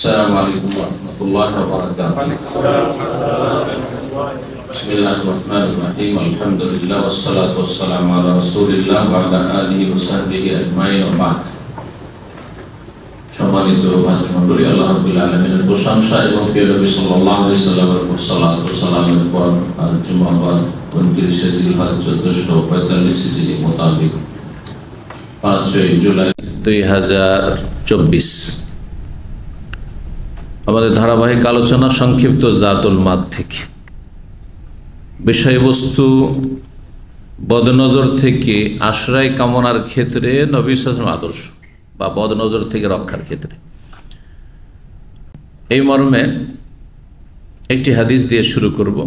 السلام عليكم ورحمة الله وبركاته. بسم الله الرحمن الرحيم. الحمد لله والصلاة والسلام على رسول الله وعلى آله وصحبه أجمعين وبعد. সম্মানিত ভাই মণ্ডলী, আল্লাহ রাব্বুল আলামিনের প্রশংসা এবং প্রিয় নবী সাল্লাল্লাহু আলাইহি ওয়াসাল্লামের সালাত ও সালামের পর জুমাবার 29 জিলহজ 1445 হিজরি মোতাবেক 5 জুলাই 2024 আমাদের ধারাবাহিক আলোচনা সংক্ষিপ্ত জাতুল মাদ থেকে। বিষয়বস্তু বদনজর থেকে আশ্রয় কামনার ক্ষেত্রে নবী সাল্লাল্লাহু আলাইহি ওয়াসাল্লামের আদর্শ বা বদনজর থেকে রক্ষার ক্ষেত্রে। এই মর্মে একটি হাদিস দিয়ে শুরু করব।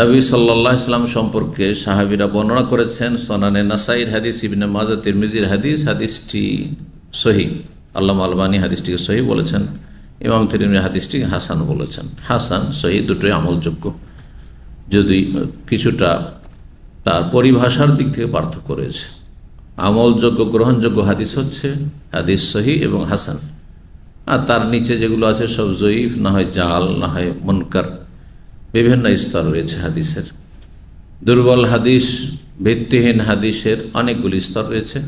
নবী সাল্লাল্লাহু আলাইহি ওয়াসাল্লাম সম্পর্কে সাহাবীরা বর্ণনা করেছেন। সুনানে নাসাইর হাদিস, ইবনে মাজাহ, তিরমিজির হাদিস। হাদিসটি সহিহ। আল্লামা আলবানী হাদিসটিকে সহিহ বলেছেন। ইমাম তিরমিজি হাদিসটিকে হাসান বলেছেন। হাসান সহিহ দুটোই আমলযোগ্য, যদি কিছুটা তার পরিভাষার দিক থেকে পার্থক্য রয়েছে। আমলযোগ্য গ্রহণযোগ্য হাদিস হচ্ছে হাদিস সহিহ এবং হাসান, আর তার নিচে যেগুলো আছে সব জয়ীফ, না হয় জাল, না হয় মুনকার, বিভিন্ন স্তর রয়েছে হাদিসের। দুর্বল হাদিস, ভিত্তিহীন হাদিসের অনেকগুলি স্তর রয়েছে।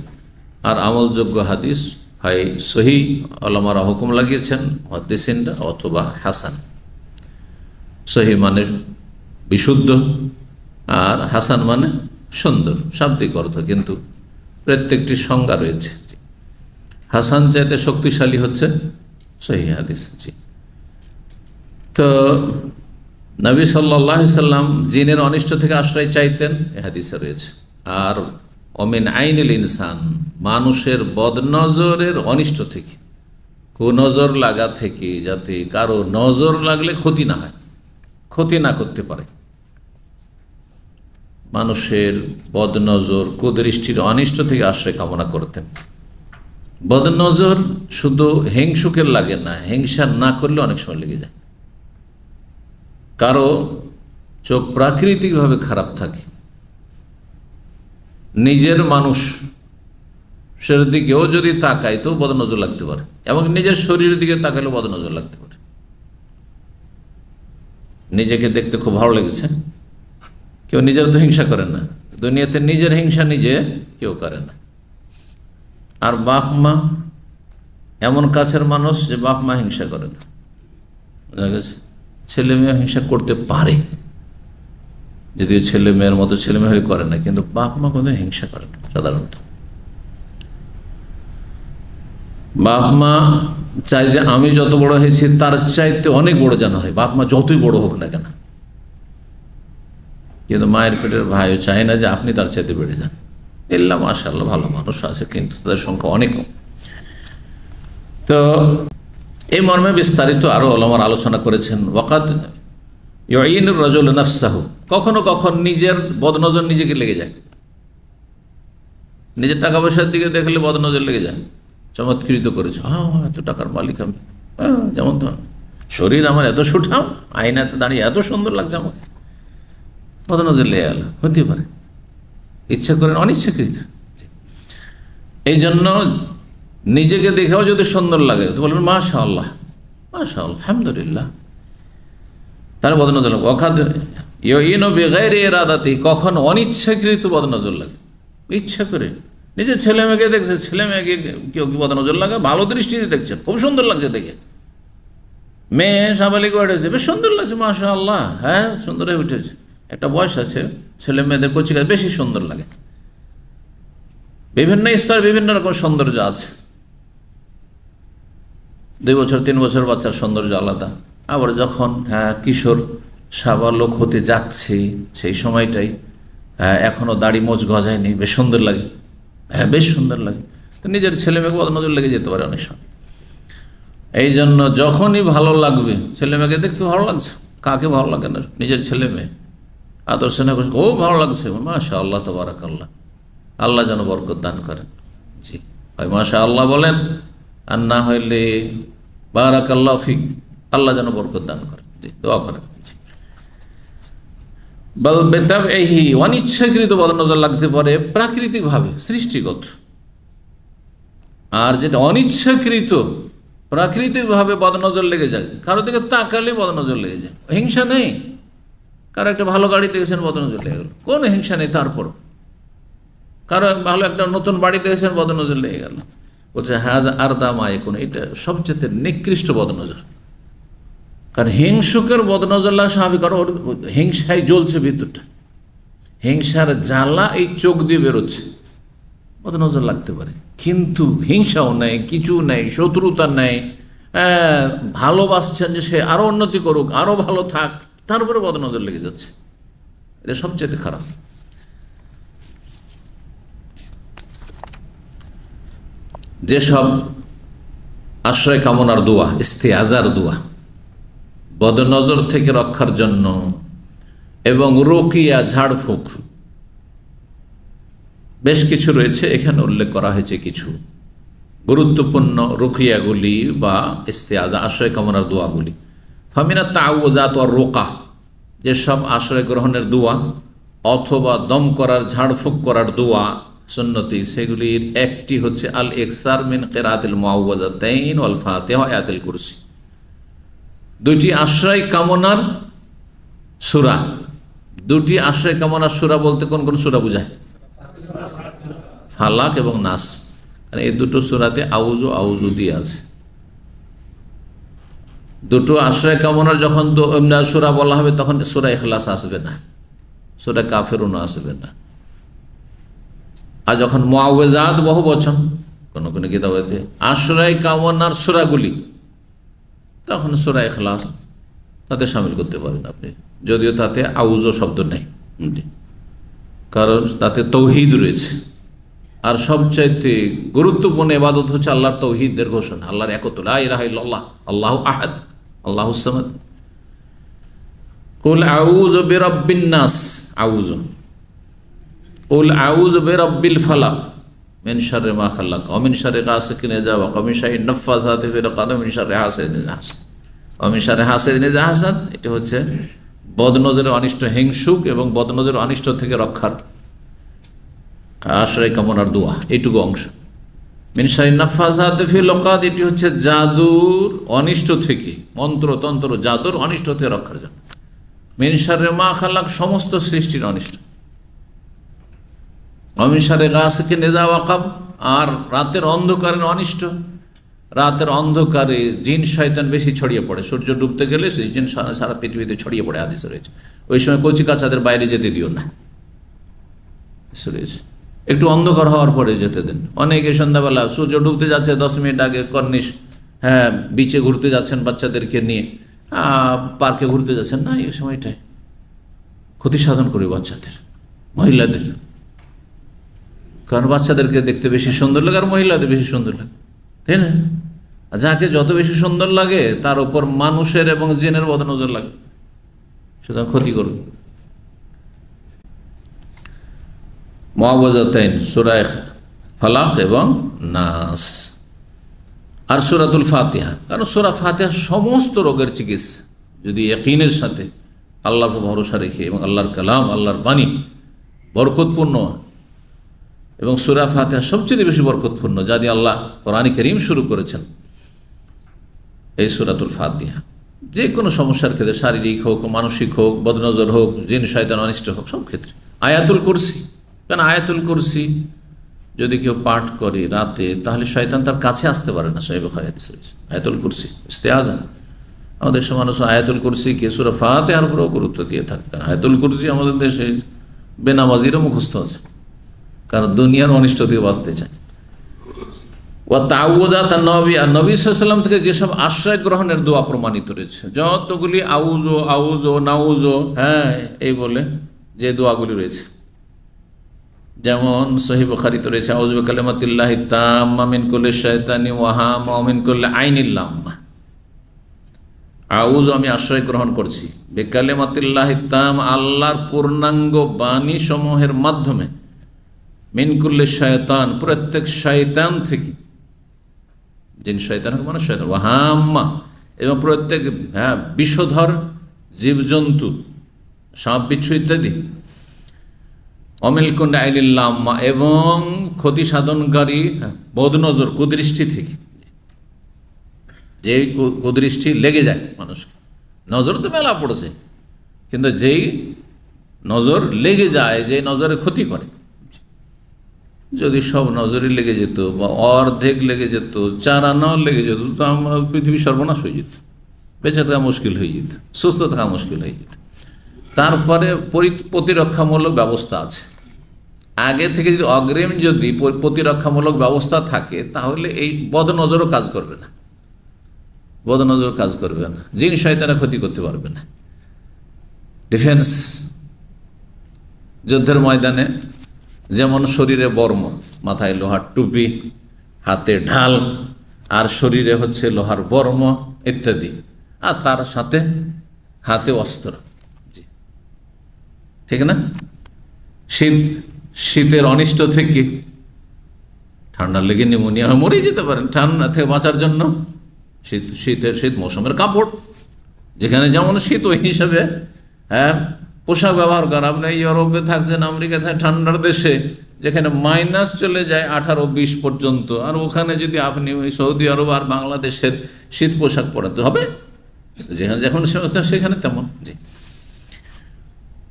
আর আমলযোগ্য হাদিস হয় সহিহ, ওলামারা হুকুম লাগিয়েছেন মুহাদ্দিসিনরা, অথবা হাসান। সহিহ মানে বিশুদ্ধ, আর হাসান মানে সুন্দর, শাব্দিক অর্থ, কিন্তু প্রত্যেকটি সংজ্ঞা রয়েছে। হাসান চাইতে শক্তিশালী হচ্ছে সহিহ হাদিস। তো নবী সাল্লাল্লাহু আলাইহি সাল্লাম জিনের অনিষ্ট থেকে আশ্রয় চাইতেন, এ হাদিসে রয়েছে। আর অমিন আইনিল ইনসান, মানুষের বদনজরের অনিষ্ট থেকে, কুনজর লাগা থেকে, যাতে কারো নজর লাগলে ক্ষতি না হয়, ক্ষতি না করতে পারে। মানুষের বদনজর, কুদৃষ্টির অনিষ্ট থেকে আশ্রয় কামনা করতেন। বদনজর শুধু হিংসুকের লাগে না, হিংসা না করলে অনেক সময় লেগে যায়। কারো চোখ প্রাকৃতিকভাবে খারাপ থাকে, নিজের মানুষের দিকেও যদি তাকায় তো বদনজর লাগতে পারে, এবং নিজের শরীরের দিকে তাকাইলেও বদনজর লাগতে পারে। নিজেকে দেখতে খুব ভালো লেগেছে, কেউ নিজের তো হিংসা করে না, দুনিয়াতে নিজের হিংসা নিজে কেউ করে না। আর বাপ মা এমন কাছের মানুষ যে বাপ মা হিংসা করে না, বুঝা গেছে। ছেলে মেয়ে হিংসা করতে পারে, যদিও ছেলে মেয়ের মতো ছেলে মেয়ে করে না, কিন্তু বাপ মা কোনো হিংসা করে না সাধারণত। বাপ মা চাই যে আমি যত বড় হয়েছি তার চাইতে অনেক বড় যেন হয়, বাপ মা যতই বড় হোক না কেন। কিন্তু মায়ের পেটের ভাইও চায় না যে আপনি তার চাইতে বেড়ে যান। ইল্লা মাশাআল্লাহ ভালো মানুষ আছে, কিন্তু তাদের সংখ্যা অনেক কম। তো এই মর্মে বিস্তারিত আরো ওলামার আলোচনা করেছেন। ওয়াকাদ ইউইনুর রাজুল নাফসাহু, কখনো কখনো নিজের বদনজর নিজেকে লেগে যায়। নিজের টাকা পয়সার দিকে দেখলে বদনজর লেগে যায়। চমৎকৃত করেছে, এত টাকার মালিক আমি, যেমন তো শরীর আমার এত সুঠাম, আয়নাতে দাঁড়িয়ে এত সুন্দর লাগছে আমাকে, বদনজর লেগে গেল। হতে পারে ইচ্ছা করেন, অনিচ্ছাকৃত। এই জন্য নিজেকে দেখেও যদি সুন্দর লাগে তো বলবেন মাশাআল্লাহ, মাশাআল্লাহ, আলহামদুলিল্লাহ, তার বদনজর লাগে। ওয়াকাদ ইউইনু বিগাইরি ইরাদাতি, কখন অনিচ্ছাকৃত বদনজর লাগে, ইচ্ছা করে। নিজের ছেলে মেয়েকে দেখছে, ছেলে মেয়েকে কেউ কি বদনজর লাগে, ভালো দৃষ্টিতে দেখছেন, খুব সুন্দর লাগছে দেখে। মেয়ে সাবালিক উঠেছে, বেশ সুন্দর লাগছে, মাশাআল্লাহ, হ্যাঁ সুন্দর হয়ে উঠেছে। একটা বয়স আছে, ছেলে মেয়েদের কচিকাজ বেশি সুন্দর লাগে। বিভিন্ন স্তর বিভিন্ন রকম সৌন্দর্য আছে। 2 বছর 3 বছর বাচ্চার সৌন্দর্য আলাদা। আবার যখন কিশোর সাবালক হতে যাচ্ছে, সেই সময়টাই এখনো দাড়ি মোচ গজায়নি, বেশ সুন্দর লাগে, বেশ সুন্দর লাগে। তো নিজের ছেলে মেয়েকে বদনজর লেগে যেতে পারে অনেক সময়। এই জন্য যখনই ভালো লাগবে, ছেলে মেয়েকে দেখতে ভালো লাগছে, কাকে ভালো লাগে না, নিজের ছেলে মেয়ে আদর্শ না করছে, ও ভালো লাগছে, মাশাআল্লাহ, তাবারাকাল্লাহ, আল্লাহ যেন বরকত দান করেন। জি ভাই, মাশাআল্লাহ বলেন, আর না হইলে বারাকাল্লাহ ফিক, আল্লাহ যেন বরকত দান করেন। জি, দোয়া করেন। বল বেতাব এই অনিচ্ছাকৃত বদনজর লাগতে পারে প্রাকৃতিকভাবে, সৃষ্টিগত। আর যেটা অনিচ্ছাকৃত প্রাকৃতিকভাবে বদনজর লেগে যায়, কারো দিকে তাকালে বদনজর লেগে যায়। হিংসা নেই, কারো একটা ভালো গাড়ি দেখেছেন বদনজর লেগে গেল, কোনো হিংসা নেই। তারপর কারো ভালো একটা নতুন বাড়ি দেখেছেন বদনজর লেগে গেল, বলছে হ্যাঁ আর দাম আয় কোনো, এটা সবচেয়ে নিকৃষ্ট বদনজর। কারণ হিংসুকের বদনজর লাগা স্বাভাবিক, কারণ ওর হিংসায় জ্বলছে ভিতরটা, হিংসার জ্বালা এই চোখ দিয়ে বেরোচ্ছে, বদনজর লাগতে পারে। কিন্তু হিংসাও নেই, কিছু নেই, শত্রুতা নেই, ভালোবাসছেন যে সে আরও উন্নতি করুক, আরও ভালো থাক, তার উপরে বদনজর লেগে যাচ্ছে, এটা সবচেয়ে খারাপ। যেসব আশ্রয় কামনার দোয়া, ইস্তেআজার দোয়া, বদনজর থেকে রক্ষার জন্য এবং রুকিয়া ঝাড়ফুঁক, বেশ কিছু রয়েছে, এখানে উল্লেখ করা হয়েছে কিছু গুরুত্বপূর্ণ রুকিয়াগুলি বা ইস্তেআজা আশ্রয় কামনার দোয়াগুলি। ফামিনা তাআউযাত ওয়ার রুকা, যেসব আশ্রয় গ্রহণের দোয়া অথবা দম করার ঝাড়ফুঁক করার দোয়া সুন্নতি, সেগুলির একটি হচ্ছে আল ইকসার মিন কিরাআতিল মুআউযাতাইন ওয়াল ফাতিহা ওয়া আয়াতুল কুরসি। দুটি আশ্রয় কামনার সূরা, দুটি আশ্রয় কামনার সূরা বলতে কোন কোন সূরা বোঝায়? ফালাক এবং নাস, কারণ এই দুটো সূরাতে আউযু আউযু দিয়ে আছে। দুটো আশ্রয় কামনার যখন সূরা বলা হবে তখন সূরা ইখলাস আসবে না, সূরা কাফিরুন আসবে না। আর যখন মুআউযাত বহু বচন কোন কোন কিতাবেতে আশ্রয় কামনার সূরাগুলি, তখন সূরা ইখলাস তাতে শামিল করতে পারেন আপনি, যদিও তাতে আউযু শব্দ নেই, কারণ তাতে তৌহিদ রয়েছে। আর সবচাইতে গুরুত্বপূর্ণ ইবাদত হচ্ছে আল্লাহর তৌহিদের ঘোষণা, আল্লাহর একত্ব, লা ইলাহা ইল্লাল্লাহ, আল্লাহু আহাদ, আল্লাহুস সামাদ। কুল আউযু বিরাব্বিন নাস, আউযু, কুল আউযু বিরাব্বিল ফালাক মিন শাররি মা খালাক ওয়া মিন শাররি গাসিকিন ইযা ওয়াকা ওয়া মিন শাররি নাফফাসাতি ফিল উকাদ ওয়া মিন শাররি হাসিদিন ইযা হাসাদ ওয়া মিন শাররি হাসিদিন ইযা হাসাদ। এটা হচ্ছে বদনজরের অনিষ্ট, হিংসুক এবং বদনজরের অনিষ্ট থেকে রক্ষার আশ্রয় কামনার দোয়া, এইটুকু অংশ। মিন শাররি নাফফাসাতি ফিল উকাদ, এটি হচ্ছে জাদুর অনিষ্ট থেকে, মন্ত্রতন্ত্র জাদুর অনিষ্ট থেকে রক্ষার জন্য। মিন শাররি মা খালাক, সমস্ত সৃষ্টির অনিষ্ট। ওয়া মিন শাররি গাসিকিন ইযা ওয়াকাব, আর রাতের অন্ধকারের অনিষ্ট। রাতের অন্ধকারে জিন শয়তান বেশি ছড়িয়ে পড়ে, সূর্য ডুবতে গেলে সেই জিন সারা পৃথিবীতে ছড়িয়ে পড়ে, হাদিসে রয়েছে। ওই সময় কচি কাচাদের বাইরে যেতে দিও না, রয়েছে। একটু অন্ধকার হওয়ার পরে যেতে দেন। অনেকে সন্ধ্যাবেলা সূর্য ডুবতে যাচ্ছে 10 মিনিট আগে কর্নিশ, হ্যাঁ, বিচে ঘুরতে যাচ্ছেন বাচ্চাদেরকে নিয়ে, পার্কে ঘুরতে যাচ্ছেন না, এই সময়টায় ক্ষতি সাধন করে বাচ্চাদের, মহিলাদের। কারণ বাচ্চাদেরকে দেখতে বেশি সুন্দর লাগে আর মহিলাদের বেশি সুন্দর লাগে, তাই না? যাকে যত বেশি সুন্দর লাগে তার উপর মানুষের এবং জিনের বদনজর লাগে, সুতরাং ক্ষতি করবে। মুআউযাতাইন, সূরা ফালাক এবং নাস, আর সূরাতুল ফাতিহা। কারণ সূরা ফাতিহা সমস্ত রোগের চিকিৎসা, যদি ইয়াকিনের সাথে আল্লাহর উপর ভরসা রেখে, এবং আল্লাহর কালাম, আল্লাহর বাণী বরকতপূর্ণ, এবং সূরা ফাতিহা সবচেয়ে বেশি বরকতপূর্ণ, যা দিয়ে আল্লাহ কোরআন কারীম শুরু করেছেন, এই সূরাতুল ফাতিহা। যে কোনো সমস্যার ক্ষেত্রে, শারীরিক হোক, মানসিক হোক, বদনজর হোক, জিন শয়তান অনিষ্ট হোক, সব ক্ষেত্রে। আয়াতুল কুরসি, কারণ আয়াতুল কুরসি যদি কেউ পাঠ করে রাতে, তাহলে শয়তান তার কাছে আসতে পারে না। সহিহ বুখারী হাদিস রয়েছে আয়াতুল কুরসি ইস্তেআজা। আমাদের দেশে মানুষ আয়াতুল কুরসিকে সূরা ফাতিহার উপরেও গুরুত্ব দিয়ে থাকে, কারণ আয়াতুল কুরসি আমাদের দেশে বেনামাজিরও মুখস্থ আছে, কারণ দুনিয়ার অনিষ্ট থেকে বাঁচতে চায়। ওয়া তাআউযাত নবী, আর নবী সাল্লাল্লাহু আলাইহি ওয়াসাল্লাম থেকে যেসব আশ্রয় গ্রহণের দোয়া প্রমাণিত রয়েছে, যতগুলি আউযু আউযু নাউযু, হ্যাঁ, এই বলে যে দোয়াগুলি রয়েছে, যেমন সহিহ বুখারীতে রয়েছে আউযু বিকালিমাতিল্লাহি তাম্মা মিন কুল্লি শাইতানি ওয়া হামা ওয়া মিন কুল্লি আইনিল লাম্মা। আউযু, আমি আশ্রয় গ্রহণ করছি, বিকালিমাতিল্লাহি তাম্মা, আল্লাহর পূর্ণাঙ্গ বাণী সমূহের মাধ্যমে, মিন কুল্লি শাইতান, প্রত্যেক শয়তান থেকে, জিন শয়তান মানে শয়তান, ওয়া হাম্মা, এবং প্রত্যেক বিষধর জীবজন্তু, সাপ বিচ্ছু ইত্যাদি, অমিল কুল্লি আইনিল লাম্মা, এবং ক্ষতি সাধনকারী বদনজর কুদৃষ্টি থেকে। যে কুদৃষ্টি লেগে যায় মানুষকে। নজর তো মেলা পড়ছে, কিন্তু যেই নজর লেগে যায়, যে নজরে ক্ষতি করে, যদি সব নজরে লেগে যেত বা অর্ধেক লেগে যেত, 4 আনাও লেগে যেত, তো আমার পৃথিবী সর্বনাশ হয়ে যেত, বেঁচে থাকা মুশকিল হয়ে যেত, সুস্থ থাকা মুশকিল হয়ে যেত। তারপরে প্রতিরক্ষামূলক ব্যবস্থা আছে। আগে থেকে যদি অগ্রিম যদি প্রতিরক্ষামূলক ব্যবস্থা থাকে, তাহলে এই বদনজরও কাজ করবে না, বদনজর কাজ করবে না, জিন শয়তানে ক্ষতি করতে পারবে না। ডিফেন্স যুদ্ধের ময়দানে যেমন শরীরে বর্ম, মাথায় লোহার টুপি, হাতে ঢাল, আর শরীরে হচ্ছে লোহার বর্ম ইত্যাদি, আর তার সাথে হাতে অস্ত্র, ঠিক না? শীতের অনিষ্ট থেকে, ঠান্ডা লেগে নিউমোনিয়া হয়ে মরেই যেতে পারেন, ঠান্ডা থেকে বাঁচার জন্য শীত মৌসুমের কাপড়, যেখানে যেমন শীত ওই হিসাবে পোশাক ব্যবহার করা। আপনি ইউরোপে থাকছেন, আমেরিকা থাকছেন, ঠান্ডার দেশে, যেখানে মাইনাস চলে যায় 18-20 পর্যন্ত, আর ওখানে যদি আপনি ওই সৌদি আরব আর বাংলাদেশের শীত পোশাক পরাতে হবে, যেখানে যখন সেখানে তেমন। জি,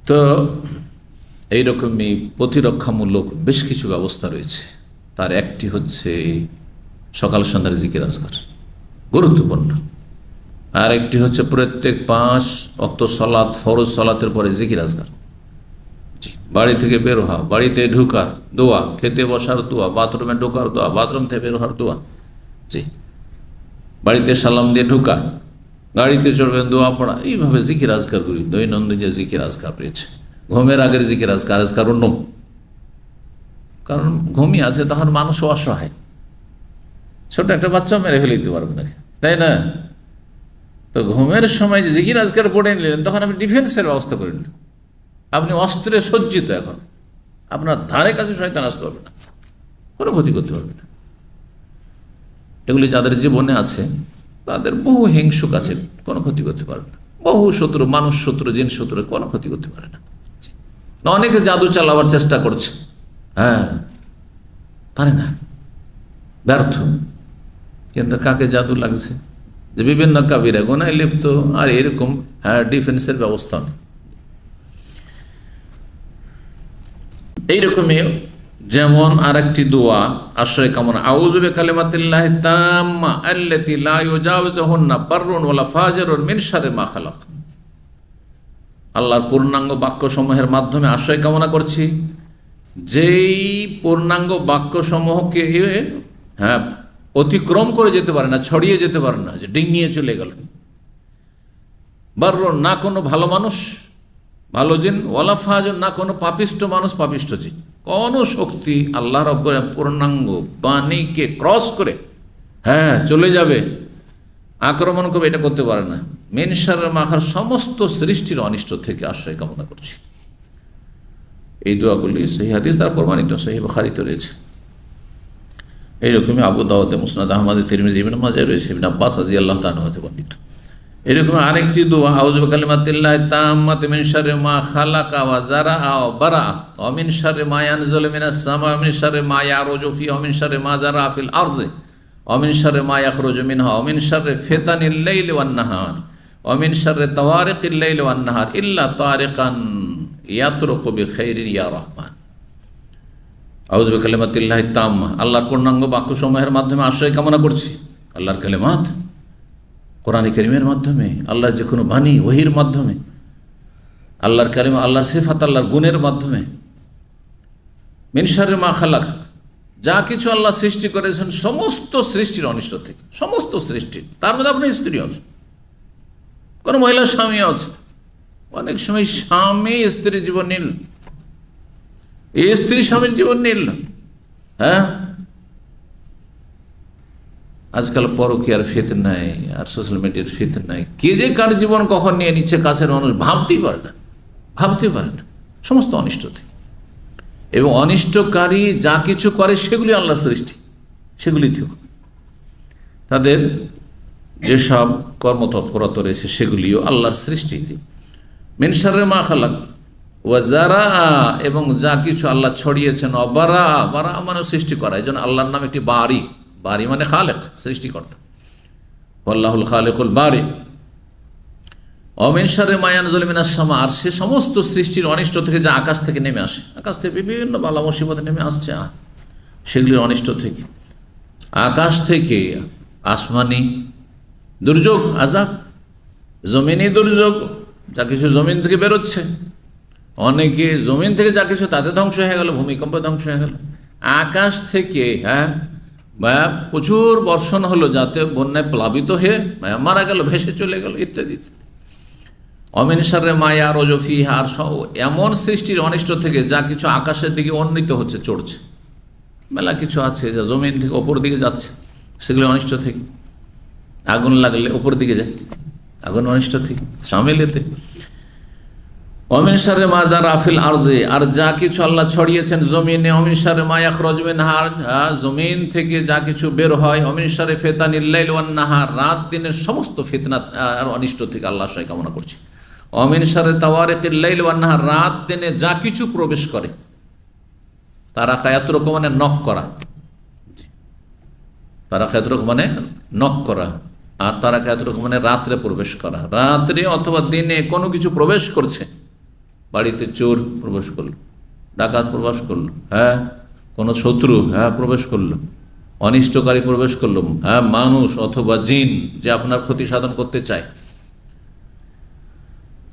তো এইরকমই প্রতিরক্ষামূলক বেশ কিছু ব্যবস্থা রয়েছে। তার একটি হচ্ছে সকাল সন্ধ্যার জিকির আজকার, গুরুত্বপূর্ণ। আর একটি হচ্ছে প্রত্যেক 5 ওয়াক্ত সালাত, ফরজ সালাতের পরে জিকির আজকার। বাড়ি থেকে বের হওয়া, বাড়িতে ঢুকার দোয়া, খেতে বসার দোয়া, বাথরুমে ঢোকার দোয়া, বাথরুম থেকে বের হওয়ার দোয়া, জি, বাড়িতে সালাম দিয়ে ঢুকা, গাড়িতে চড়বেন দোয়া পড়া, এইভাবে জিকির আজকারগুলি দৈনন্দিন যে জিকির আজকার রয়েছে। ঘুমের আগের জিকির আজকার, আজকার অন্য, কারণ ঘুমিয়ে আছে তখন মানুষ অসহায়, ছোট একটা বাচ্চা মেরে ফেলে দিতে পারবে না, তাই না? তো ঘুমের সময় যে জিকির আজকার পড়ে নিলেন, তখন আপনি ডিফেন্সের ব্যবস্থা করে নিলেন, আপনি অস্ত্রে সজ্জিত, এখন আপনার ধারে কাছে শয়তান আসতে পারবে না, কোনো ক্ষতি করতে পারবে না। এগুলি যাদের জীবনে আছে তাদের বহু হিংসুক আছে, কোনো ক্ষতি করতে পারবে না। বহু শত্রু, মানুষ শত্রু, জিন শত্রু, কোনো ক্ষতি করতে পারে না। অনেকে জাদু চালাবার চেষ্টা করছে, পারে না, ব্যর্থ। কিন্তু কাকে জাদু লাগছে? যে বিভিন্ন কাবিরা গুনায় লিপ্ত, আর এরকম ডিফেন্সের ব্যবস্থা নেই। এইরকমই যেমন আর একটি দোয়া আশ্রয় কামনা, আউযু বিকালিমাতিল্লাহি তাম্মা আল্লাতী লা ইউজাউযুহুন্না বাররুন ওয়ালা ফাজিরুন মিন শাররি মা খালাক। আল্লাহর পূর্ণাঙ্গ বাক্যসমূহের মাধ্যমে আশ্রয় কামনা করছি, যেই পূর্ণাঙ্গ বাক্যসমূহকে অতিক্রম করে যেতে পারে না, ছড়িয়ে যেতে পারে না, যে ডিঙিয়ে চলে গেল। বাররুন, না কোনো ভালো মানুষ, ভালো জিন, ওয়ালা ফাজির, না কোনো পাপিষ্ট মানুষ, পাপিষ্ট জিন, কোনো শক্তি আল্লাহ রাব্বুল পূর্ণাঙ্গ বাণীকে ক্রস করে চলে যাবে, আক্রমণ করবে, এটা করতে পারে না। মিন শাররি মা খালাক, সমস্ত সৃষ্টির অনিষ্ট থেকে আশ্রয় কামনা করছি। এই দোয়াগুলি সহিহ হাদিস দ্বারা প্রমাণিত, সহিহ বুখারীতে রয়েছে। এইরকমই আবু দাউদে, মুসনাদ আহমদে, তিরমিজি, ইবনে মাজাহ রয়েছে, ইবনে আব্বাস রাদিয়াল্লাহু তাআলা হতে বর্ণিত। এরকম আরেকটি দোয়া, আউযু বিকালিমাতিল্লাহি তাম্মাতি মিন শাররি মা খালাকা ওয়া যারাআ ওয়া বারাআ ওয়া মিন শাররি মা ইয়ানজিলু মিনাস সামা ওয়া মিন শাররি মা ইয়ারুজু ফিহি ওয়া মিন শাররি মা যারাআ ফিল আরদি ওয়া মিন শাররি মা ইয়াখরুজু মিনহা ওয়া মিন শাররি ফিতানিল লাইলি ওয়ান নাহার ওয়া মিন শাররি তাওয়ারিকিল লাইলি ওয়ান নাহার ইল্লা তারিকান ইয়াতরুকু বিখাইরিন ইয়া রাহমান। আউযু বিকালিমাতিল্লাহি তাম্মা, আল্লাহর পূর্ণাঙ্গ বাক্যসমূহের মাধ্যমে আশ্রয় কামনা করছি। আল্লাহর কালিমাত, কোরআন কারীমের মাধ্যমে, আল্লাহর যে কোনো বাণী, ওহীর মাধ্যমে, আল্লাহর কালিমা, আল্লাহর সিফাত, আল্লাহর গুণের মাধ্যমে। মিন শাররি মা খালাক, যা কিছু আল্লাহ সৃষ্টি করেছেন সমস্ত সৃষ্টির অনিষ্ট থেকে, সমস্ত সৃষ্টির, তার মধ্যে আপনার স্ত্রী আছে, কোনো মহিলার স্বামী আছে। অনেক সময় স্বামী স্ত্রীর জীবন নিল, এই স্ত্রী স্বামীর জীবন নিল। আজকাল পরকীয়ার ফিতনায় আর সোশ্যাল মিডিয়ার ফিতনায় কে যে কার জীবন কখন নিয়ে নিচ্ছে কাছের মানুষ ভাবতেই পারে না, ভাবতে পারে না, সমস্ত অনিষ্ট থেকে। এবং অনিষ্টকারী যা কিছু করে সেগুলি আল্লাহর সৃষ্টি, সেগুলি থেকে তাদের যেসব কর্মতৎপরতা রয়েছে সেগুলিও আল্লাহর সৃষ্টি। মিন শাররি মা খালাক ওয়া যারাআ, এবং যা কিছু আল্লাহ ছড়িয়েছেন, অবারা, বারা মানে সৃষ্টি করা, এই জন্য আল্লাহর নাম একটি বারি, বারি মানে খালেক, সৃষ্টিকর্তা। আল্লাহুল খালিকুল বারি। অমিন শাররি মা ইয়ানজিলু মিনাস সামা, আর সে সমস্ত সৃষ্টির অনিষ্ট থেকে যা আকাশ থেকে নেমে আসে, আকাশ থেকে বিভিন্ন বালা মুসিবত নেমে আসছে, সেগুলির অনিষ্ট থেকে, আকাশ থেকে আসমানি দুর্যোগ আযাব, জমিনি দুর্যোগ, যা কিছু জমিন থেকে বেরোচ্ছে, অনেকে জমিন থেকে যা কিছু তাতে ধ্বংস হয়ে গেল, ভূমিকম্পে ধ্বংস হয়ে গেল। আকাশ থেকে প্রচুর বর্ষণ হলো, যাতে বন্যায় প্লাবিত হয়ে মারা গেল, ভেসে চলে গেল, ইত্যাদি। অমিন শাররি মা ইয়ারজু ফিহা, আর এমন সৃষ্টির অনিষ্ট থেকে যা কিছু আকাশের দিকে উন্নীত হচ্ছে, চড়ছে, মেলা কিছু আছে যা জমিন থেকে ওপর দিকে যাচ্ছে, সেগুলো অনিষ্ট থেকে। আগুন লাগলে ওপর দিকে যায়, আগুন অনিষ্ট থেকে শামিল এতে। অমিন শাররি মা যারা ফিল আরদি, আর যা কিছু আল্লাহ ছড়িয়েছেন জমিনে, অমিন শাররি মা ইয়াখরুজু মিনহা, জমিন থেকে যা কিছু বের হয়, অমিন শাররি ফিতানিল লাইল ওয়ান নাহার, রাত দিনের সমস্ত ফিতনা আর অনিষ্ট থেকে আল্লাহ আশ্রয় কামনা করছি। অমিন শাররি তাওয়ারিকিল লাইল ওয়ান নাহার, রাত দিনে যা কিছু প্রবেশ করে, তারা কায়াতুরক মানে নক করা, তারা কায়াতুরক মানে নক করা, আর তারা কায়াতুরক মানে রাত্রে প্রবেশ করা। রাত্রে অথবা দিনে কোনো কিছু প্রবেশ করছে, বাড়িতে চোর প্রবেশ করলো, ডাকাত প্রবেশ করলো, কোনো শত্রু প্রবেশ করলো, অনিষ্টকারী প্রবেশ করলো, মানুষ অথবা জিন যে আপনার ক্ষতি সাধন করতে চায়,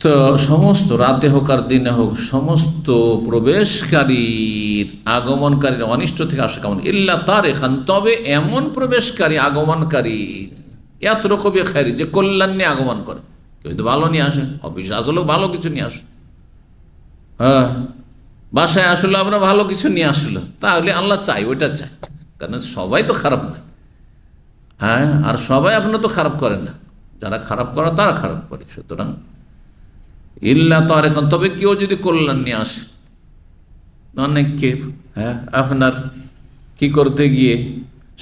তো সমস্ত রাতে হোক আর দিনে হোক সমস্ত প্রবেশকারীর আগমনকারীর অনিষ্ট থেকে আসে কেমন, ইল্লা তার এখান, তবে এমন প্রবেশকারী আগমনকারী ইয়াতরুকু বিখাইর, যে কল্যাণ নিয়ে আগমন করে। কেউ তো ভালো নিয়ে আসে, অফিসে আসলেও ভালো কিছু নিয়ে আসে, বাসায় আসলে আমরা ভালো কিছু নিয়ে আসলো, তাহলে আল্লাহ চাই, ওইটা চাই, কারণ সবাই তো খারাপ না, আর সবাই আপনার তো খারাপ করে না, যারা খারাপ করে তারা খারাপ করে। সুতরাং ইল্লা তার এখন, তবে কেউ যদি কল্যাণ নিয়ে আসে, অনেককে আপনার কি করতে গিয়ে,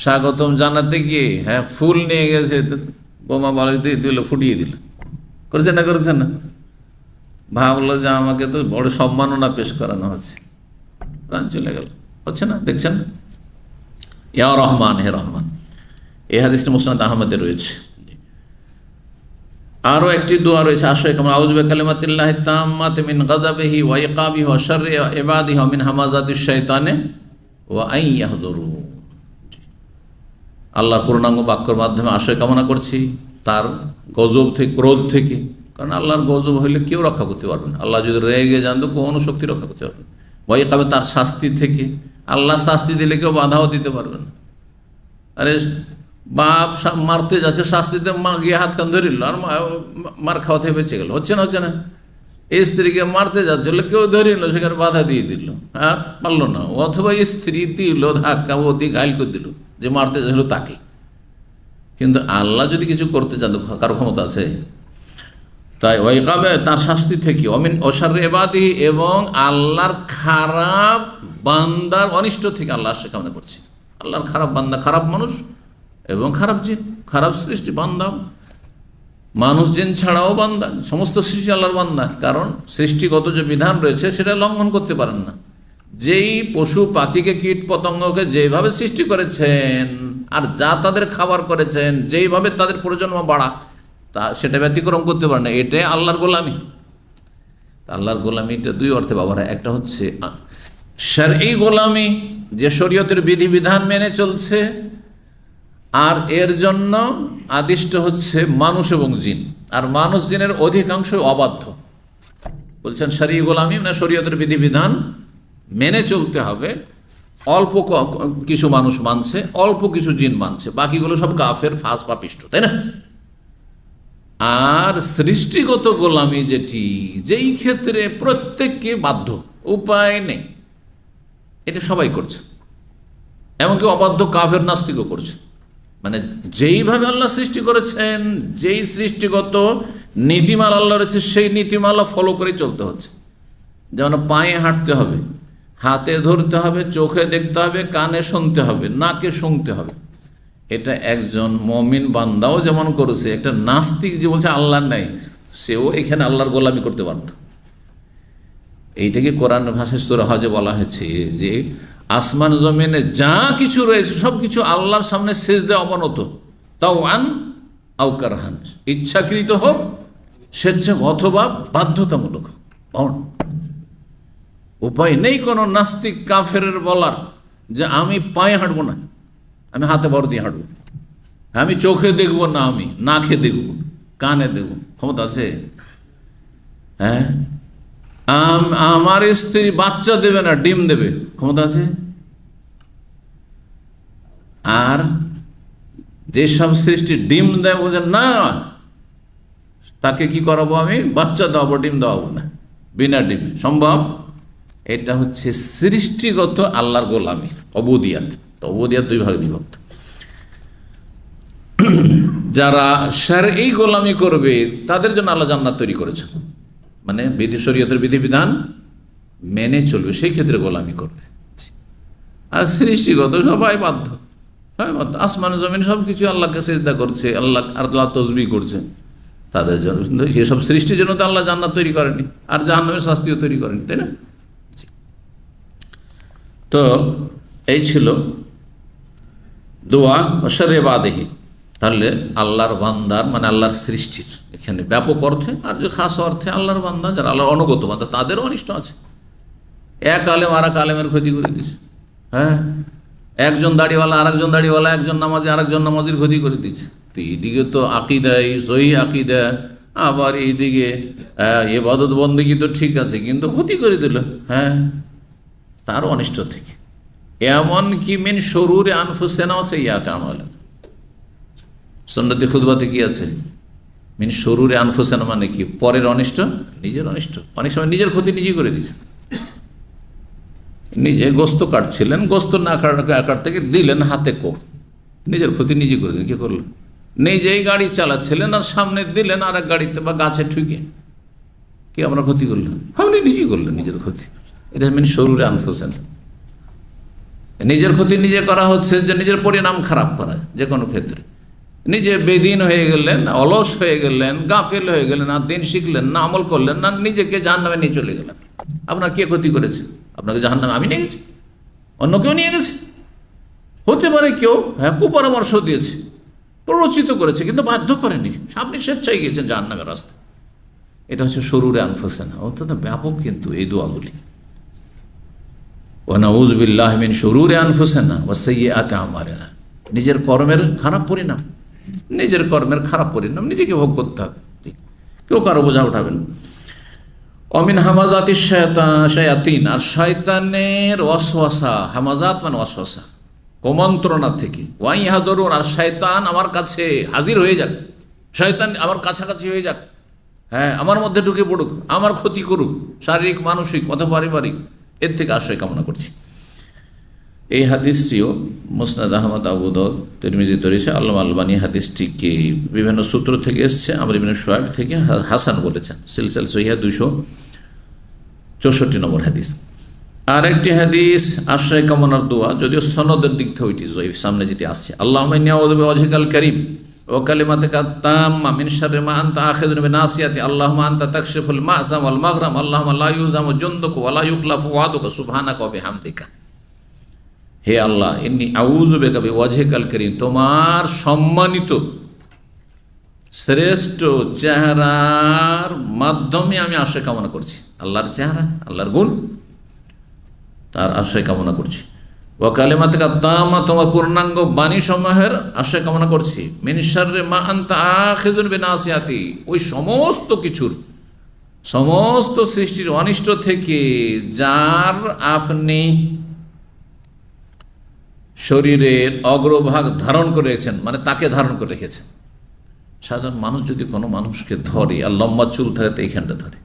স্বাগতম জানাতে গিয়ে ফুল নিয়ে গেছে, বোমা বাড়ি দিয়ে দিল, ফুটিয়ে দিল, করেছে না, করেছে না, ভাবলো যে আমাকে তো বড় সম্মাননা পেশ করানো হচ্ছে, প্রাণ চলে গেল, হচ্ছে না, দেখছেন। ইয়া রহমান, হে রহমান, এই হাদিসটি মুসনাদ আহমদে রয়েছে। আরও একটি দোয়া রয়েছে, আশায়ে কামা, আউযু বিকালিমাতিল্লাহি তাম্মাতি মিন গাযাবিহি ওয়া ইকাবিহি ওয়া শাররি ইবাদিহি ওয়া মিন হামাযাতিশ শাইতানি ওয়া আন ইয়াহযুরুন। আল্লাহর পূর্ণাঙ্গ বাক্যের মাধ্যমে আশায় কামনা করছি তার গজব থেকে, ক্রোধ থেকে, কারণ আল্লাহর গজব হইলে কেউ রক্ষা করতে পারবে না, আল্লাহ যদি রেগে যান তো কোনো শক্তি রক্ষা করতে পারবে না। ওয়া ইকাবে, তার শাস্তি থেকে, আল্লাহ শাস্তি দিলে কেউ বাধাও দিতে পারবে না। আরে বাপ মারতে যাচ্ছে, শাস্তিতে মা গিয়ে হাত কান ধরিল আর মার খাওয়া থেকে বেঁচে গেল, হচ্ছে না, হচ্ছে না। এই স্ত্রীকে মারতে যাচ্ছিল, কেউ ধরিল, সেখানে বাধা দিয়ে দিল, পারল না, অথবা স্ত্রী দিল ধাক্কা, অতি ঘাইল করে দিল যে মারতে যাচ্ছিল তাকে। কিন্তু আল্লাহ যদি কিছু করতে চান, কারো ক্ষমতা আছে? তাই ওয়াইকাবে, তার শাস্তি থেকে, অমিন অশাররি ইবাদিহি, এবং আল্লাহর খারাপ বান্দার অনিষ্ট থেকে আল্লাহ আশ্রয় কামনা করছি। আল্লাহর খারাপ বান্দা, খারাপ মানুষ এবং খারাপ জিন, খারাপ সৃষ্টি, বান্দা মানুষ জিন ছাড়াও বান্দা, সমস্ত সৃষ্টি আল্লাহর বান্দা, কারণ সৃষ্টিগত যে বিধান রয়েছে সেটা লঙ্ঘন করতে পারেন না। যেই পশু পাখিকে, কীট পতঙ্গকে যেভাবে সৃষ্টি করেছেন আর যা তাদের খাবার করেছেন, যেইভাবে তাদের প্রজন্ম বাড়া, তা সেটা ব্যতিক্রম করতে পারে না, এটাই আল্লাহর গোলামি। আল্লাহর গোলামিটা দুই অর্থে ব্যবহার হয়, একটা হচ্ছে শরঈ গোলামি, যে শরীয়তের বিধিবিধান মেনে চলছে, আর এর জন্য আদিষ্ট হচ্ছে মানুষ এবং জিন, আর মানুষ জিনের অধিকাংশ অবাধ্য। বলছেন শরঈ গোলামি মানে শরীয়তের বিধিবিধান মেনে চলতে হবে, অল্প কিছু মানুষ মানছে, অল্প কিছু জিন মানছে, বাকিগুলো সব কাফের, ফাস, পাপিষ্ঠ, তাই না? আর সৃষ্টিগত গোলামি যেটি, যেই ক্ষেত্রে প্রত্যেককে বাধ্য, উপায় নেই, এটা সবাই করছে, এমনকি অবাধ্য কাফের নাস্তিকও করছে। মানে যেইভাবে আল্লাহ সৃষ্টি করেছেন, যেই সৃষ্টিগত নীতিমালা আল্লাহ রয়েছে, সেই নীতিমালা ফলো করে চলতে হচ্ছে। যেমন পায়ে হাঁটতে হবে, হাতে ধরতে হবে, চোখে দেখতে হবে, কানে শুনতে হবে, নাকে শুনতে হবে, এটা একজন মুমিন বান্দাও যেমন করেছে, একটা নাস্তিক যে বলছে আল্লাহ নাই, সেও এখানে আল্লাহর গোলামি করতে পারত। এইটাকে কোরআন ভাষায় সূরা হজে বলা হয়েছে যে আসমান জমিনে যা কিছু রয়েছে সব কিছু আল্লাহর সামনে সেজদা অবনত, তাও আউকারহান, ইচ্ছাকৃত হোক স্বেচ্ছা অথবা বাধ্যতামূলক হোক। উপায় নেই কোনো নাস্তিক কাফেরের বলার যে আমি পায়ে হাঁটবো না, আমি হাতে ভর দিয়ে হাঁটবো, আমি চোখে দেখবো না, আমি নাকে দেখবো, কানে দেখবো, ক্ষমতা আছে? হ্যাঁ, আমার স্ত্রী বাচ্চা দেবে না, ডিম দেবে, ক্ষমতা আছে? আর যেসব সৃষ্টি ডিম দেয় বলছেন না, তাকে কি করাবো আমি? বাচ্চা দেওয়াবো, ডিম দেওয়াবো না, বিনা ডিমে সম্ভব? এটা হচ্ছে সৃষ্টিগত আল্লাহর গোলামি, অবুদিয়াত। অবুদিয়াত দুই ভাগে বিভক্ত। যারা শারঈ গোলামি করবে তাদের জন্য আল্লাহ জান্নাত তৈরি করেছেন, মানে বিধি শরীয়তের বিধিবিধান মেনে চলবে, সেই ক্ষেত্রে গোলামি করবে। আর সৃষ্টিগত সবাই বাধ্য, সবাই বাধ্য। আসমান জমিন সব কিছু আল্লাহকে সিজদা করছে, আল্লাহ তসবিহ করছে, তাদের জন্য। সেসব সৃষ্টির জন্য তো আল্লাহ জান্নাত তৈরি করেনি, আর জাহান্নামের শাস্তিও তৈরি করেনি, তাই না? তো এই ছিল দোয়া শারঈ বাদেহি। তাহলে আল্লাহর বান্দার মানে আল্লাহর সৃষ্টির এখানে ব্যাপক অর্থে, আর যে খাস অর্থে আল্লাহর বান্দা যারা আল্লাহর অনুগত বান্দা তাদেরও অনিষ্ট আছে। এক আলেম আর এক আলেমের ক্ষতি করে দিচ্ছে। হ্যাঁ, একজন দাড়িওয়ালা আর একজন দাড়িওয়ালা, একজন নামাজি আর একজন নামাজির ক্ষতি করে দিচ্ছে। তো এইদিকে তো আকিদাই সহি আকিদা, আবার এইদিকে ইবাদত বন্দেগী তো ঠিক আছে, কিন্তু ক্ষতি করে দিল। হ্যাঁ, তারও অনিষ্ট থেকে। এমন কি মিন শুরুরি আনফুসিনা ওয়া সাইয়্যাতি আমালিনা, সুন্নতি খুতবাতে কি আছে? মিন শুরুরি আনফুসিনা মানে কি? পরের অনিষ্ট, নিজের অনিষ্ট। অনেক সময় নিজের ক্ষতি নিজেই করে দিচ্ছে। নিজে গোস্ত কাটছিলেন, গোস্ত না কাট থেকে দিলেন হাতে কোপ, নিজের ক্ষতি নিজে করে দিলেন। কি করলেন? নিজেই গাড়ি চালাচ্ছিলেন আর সামনে দিলেন আর এক গাড়িতে বা গাছে ঠুকে, কি আমরা ক্ষতি করলেন? আপনি নিজেই করলেন নিজের ক্ষতি। এটা মিন শুরুরি আনফুসিনা। নিজের ক্ষতি নিজে করা হচ্ছে যে নিজের পরিণাম খারাপ করা, যে কোনো ক্ষেত্রে। নিজে বেদিন হয়ে গেলেন, অলস হয়ে গেলেন, গাফেল হয়ে গেলেন, আর দিন শিখলেন না, আমল করলেন না, নিজেকে জাহান্নামে নিয়ে চলে গেলেন। আপনার কে ক্ষতি করেছে? আপনাকে জাহান্নামে আমি নিয়ে গেছি, অন্য কেউ নিয়ে গেছে। হতে পারে কেউ কুপরামর্শ দিয়েছে, প্ররোচিত করেছে, কিন্তু বাধ্য করেনি, আপনি স্বেচ্ছায় গিয়েছেন জাহান্নামের রাস্তায়। এটা হচ্ছে শুরুরে আনফুসিনা। অত্যন্ত ব্যাপক কিন্তু এই দোয়াগুলি। ওয়া নাউযু বিল্লাহি মিন শুরুরি আনফুসিনা ওয়া সাইয়্যাতি আমালিনা। নিজের কর্মের খারাপ পরিণাম, নিজের কর্মের খারাপ পরিণাম নিজেকে ভোগ করতে হবে, কেউ কারো বোঝা উঠাবেন। অমিন হামাজাতি শায়াতিন, আর শয়তানের ওয়াসওয়াসা। হামাজাত মানে ওয়াসওয়াসা, কুমন্ত্রণা থেকে। ওয়াইহাদুরুন, আর শয়তান আমার কাছে হাজির হয়ে যাক, শয়তান আমার কাছাকাছি হয়ে যাক। হ্যাঁ, আমার মধ্যে ঢুকে পড়ুক, আমার ক্ষতি করুক, শারীরিক মানসিক অথবা পারিবারিক, এর থেকে আশ্রয় কামনা করছি। এই হাদিসটিও মুসনাদ আহমদ, আবু দাউদ, তিরমিজিতে রয়েছে। আল্লামা আলবানী হাদিসটিকে বিভিন্ন সূত্র থেকে এসছে, আমর ইবনে শুআয়ব থেকে হাসান বলেছেন। সিলসিলা সহিহা 264 নম্বর হাদিস। আর একটি হাদিস আশ্রয় কামনার দোয়া, যদিও সনদের দিক থেকে ওইটি জয়ীফ, সামনে যেটি আসছে। আল্লাহুম্মা ইন্নী আউযু বিওয়াজহিকাল কারীম ওয়া কালিমাতিকা তাম্মা মিন শাররি মা আনতা আখিযুন বিনাসিয়াতি, আল্লাহুম্মা আনতা তাকশিফুল মা'সাম ওয়াল মাগরাম, আল্লাহুম্মা লা ইউজামু জুনদুকা ওয়া লা ইউখলাফু ওয়া'দুকা সুবহানাকা ওয়া বিহামদিকা। হে আল্লাহ, ইন্নী আউযু বিকা বিওয়াজহিকাল কারীম, তোমার সম্মানিত শ্রেষ্ঠ চেহারার মাধ্যমে আমি আশ্রয় কামনা করছি। আল্লাহর চেহারা, আল্লাহর গুণ, তার আশ্রয় কামনা করছি। ওয়া কালিমাতিকা তাম্মা, তোমার পূর্ণাঙ্গ বাণী সমূহের আশ্রয় কামনা করছি। মিন শাররি মা আনতা আখিযুন বিনাসিয়াতি, ওই সমস্ত কিছুর, সমস্ত সৃষ্টির অনিষ্ট থেকে যার আপনি শরীরের অগ্রভাগ ধারণ করে রেখেছেন, মানে তাকে ধারণ করে রেখেছেন। সাধারণ মানুষ যদি কোনো মানুষকে ধরে আর লম্বা চুল থাকে তো এইখানটা ধরে,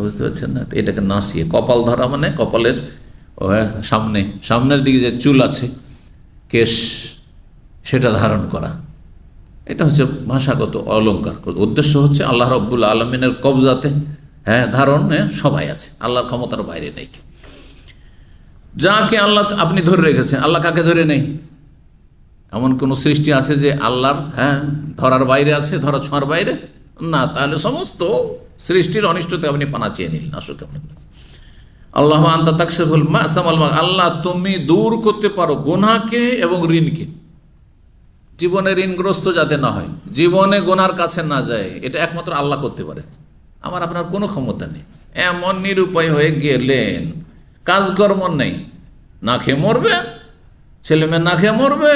বুঝতে পারছেন না? তো এটাকে নাসিয়ে, কপাল ধরা মানে কপালের সামনের দিকে যে চুল আছে, কেশ, সেটা ধারণ করা। এটা হচ্ছে ভাষাগত অলঙ্কার। উদ্দেশ্য হচ্ছে আল্লাহ রাব্বুল আলামিনের কবজাতে, ধারণে সবাই আছে, আল্লাহর ক্ষমতার বাইরে নেই কেউ। যাকে আল্লাহ আপনি ধরে রেখেছেন, আল্লাহ কাকে ধরে নেই? এমন কোন সৃষ্টি আছে যে আল্লাহর ধরার বাইরে আছে, ধরা ছোঁয়ার বাইরে? না। তাহলে সমস্ত সৃষ্টির অনিষ্টতে আপনি পানা চেয়ে নিলেন। আসুক আপনি আল্লাহুম্মা আনতা তাকশিফুল মা'সাম ওয়াল মাগরাম, আল্লাহ তুমি দূর করতে পারো গুনাহকে এবং ঋণকে। জীবনে ঋণগ্রস্ত যাতে না হয়, জীবনে গোনার কাছে না যায়, এটা একমাত্র আল্লাহ করতে পারে। আমার আপনার কোনো ক্ষমতা নেই। এমন নিরুপায় হয়ে গেলেন, কাজকর্ম নেই, না খেয়ে মরবে, ছেলে মেয়ে না খেয়ে মরবে,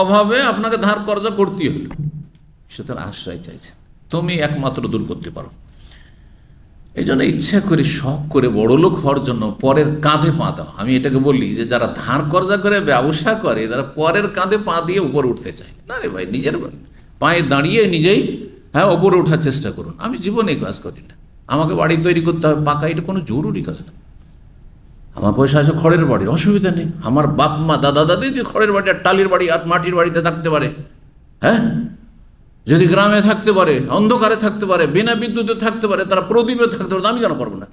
অভাবে আপনাকে ধার কর্জা করতেই হলো, সুতরাং আশ্রয় চাইছে, তুমি একমাত্র দূর করতে পারো। এই জন্য ইচ্ছা করে শখ করে বড়লোক হওয়ার জন্য পরের কাঁধে পা দাও। আমি এটাকে বলি যে যারা ধার কর্জা করে ব্যবসা করে, তারা পরের কাঁধে পা দিয়ে উপরে উঠতে চায় না। রে ভাই, নিজের পায়ে দাঁড়িয়ে নিজেই ওপরে ওঠার চেষ্টা করুন। আমি জীবনে কাজ করি না, আমাকে বাড়ি তৈরি করতে হবে পাকা, এটা কোনো জরুরি কাজ না। আমার পয়সা আছে, খড়ের বাড়ি, অসুবিধা নেই। আমার বাপ মা দাদা দাদি যদি খড়ের বাড়ি আর টালির বাড়ি আর মাটির বাড়িতে থাকতে পারে, হ্যাঁ, যদি গ্রামে থাকতে পারে, অন্ধকারে থাকতে পারে, বিনা বিদ্যুতে থাকতে পারে, তারা প্রদীপে থাকতে পারে, আমি কেন পারবো না?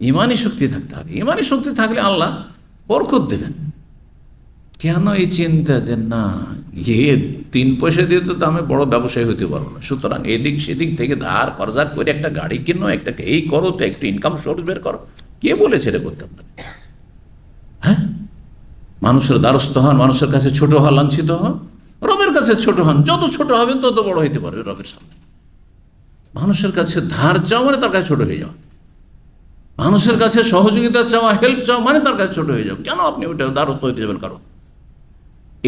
ইমানি শক্তি থাকতে হবে। ইমানি শক্তি থাকলে আল্লাহ বরকত দেবেন। কেন এই চিন্তা যে না, 3 পয়সা দিয়ে তো আমি বড় ব্যবসায়ী হতে পারবো না, সুতরাং এদিক সেদিক থেকে ধার কর্জা করে একটা গাড়ি কিনো, একটা এই করো, তো একটু ইনকাম সোর্স বের করো। কে বলেছে এটা করতে আপনাকে? হ্যাঁ, মানুষের দ্বারস্থ হন, মানুষের কাছে ছোট হন, লাঞ্ছিত হন, রবের কাছে ছোট হন। যত ছোট হবেন তত বড় হইতে পারবে রবের সামনে। মানুষের কাছে ধার চাওয়া মানে তার কাছে ছোট হয়ে যাওয়া, মানুষের কাছে সহযোগিতা চাওয়া, হেল্প চাওয়া মানে তার কাছে ছোট হয়ে যাও। কেন আপনি ওইটা দ্বারস্থ হইতে যাবেন কারো?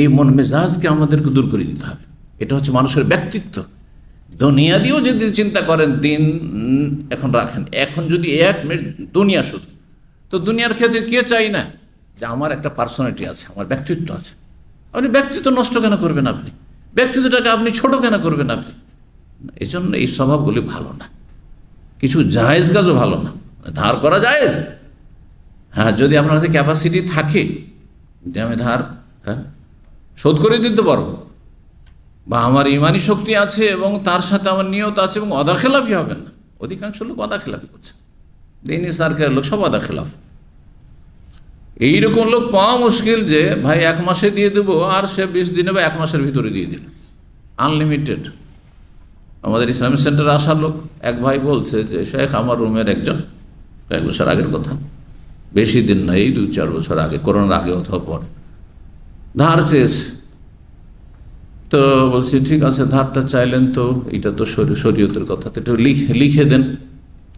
এই মন মেজাজকে আমাদেরকে দূর করে দিতে হবে। এটা হচ্ছে মানুষের ব্যক্তিত্ব। দুনিয়া দিয়েও যদি চিন্তা করেন, দিন এখন রাখেন, এখন যদি 1 মিনিট দুনিয়া শুধু, তো দুনিয়ার ক্ষেত্রে কে চাই না যে আমার একটা পার্সোনালিটি আছে, আমার ব্যক্তিত্ব আছে। আপনি ব্যক্তিত্ব নষ্ট কেন করবেন? আপনি ব্যক্তিত্বটাকে আপনি ছোট কেন করবেন? আপনি এই জন্য এই স্বভাবগুলি ভালো না। কিছু জায়েজ কাজও ভালো না। ধার করা জায়েজ, হ্যাঁ, যদি আপনার কাছে ক্যাপাসিটি থাকে যে আমি ধার শোধ করে দিতে পারবো, বা আমার ইমানি শক্তি আছে এবং তার সাথে আমার নিয়ত আছে, এবং অদাখেলাফি হবেন না। অধিকাংশ লোক অদাখেলাফি করছে, দিনী সরকারের লোক সব অদাখেলাফ। এইরকম লোক পাওয়া মুশকিল যে ভাই 1 মাসে দিয়ে দেবো, আর সে 20 দিনে বা 1 মাসের ভিতরে দিয়ে দিল, আনলিমিটেড। আমাদের ইসলামিক সেন্টারে আসা লোক এক ভাই বলছে যে শেখ, আমার রুমের একজন, কয়েক বছর আগের কথা, বেশি দিন না, এই 2-4 বছর আগে, করোনার আগে অথবা পরে, ধার চেয়েছে। তো বলছি ঠিক আছে, ধারটা চাইলেন তো এটা তো শরীয়তের কথা, তো একটু লিখে দেন,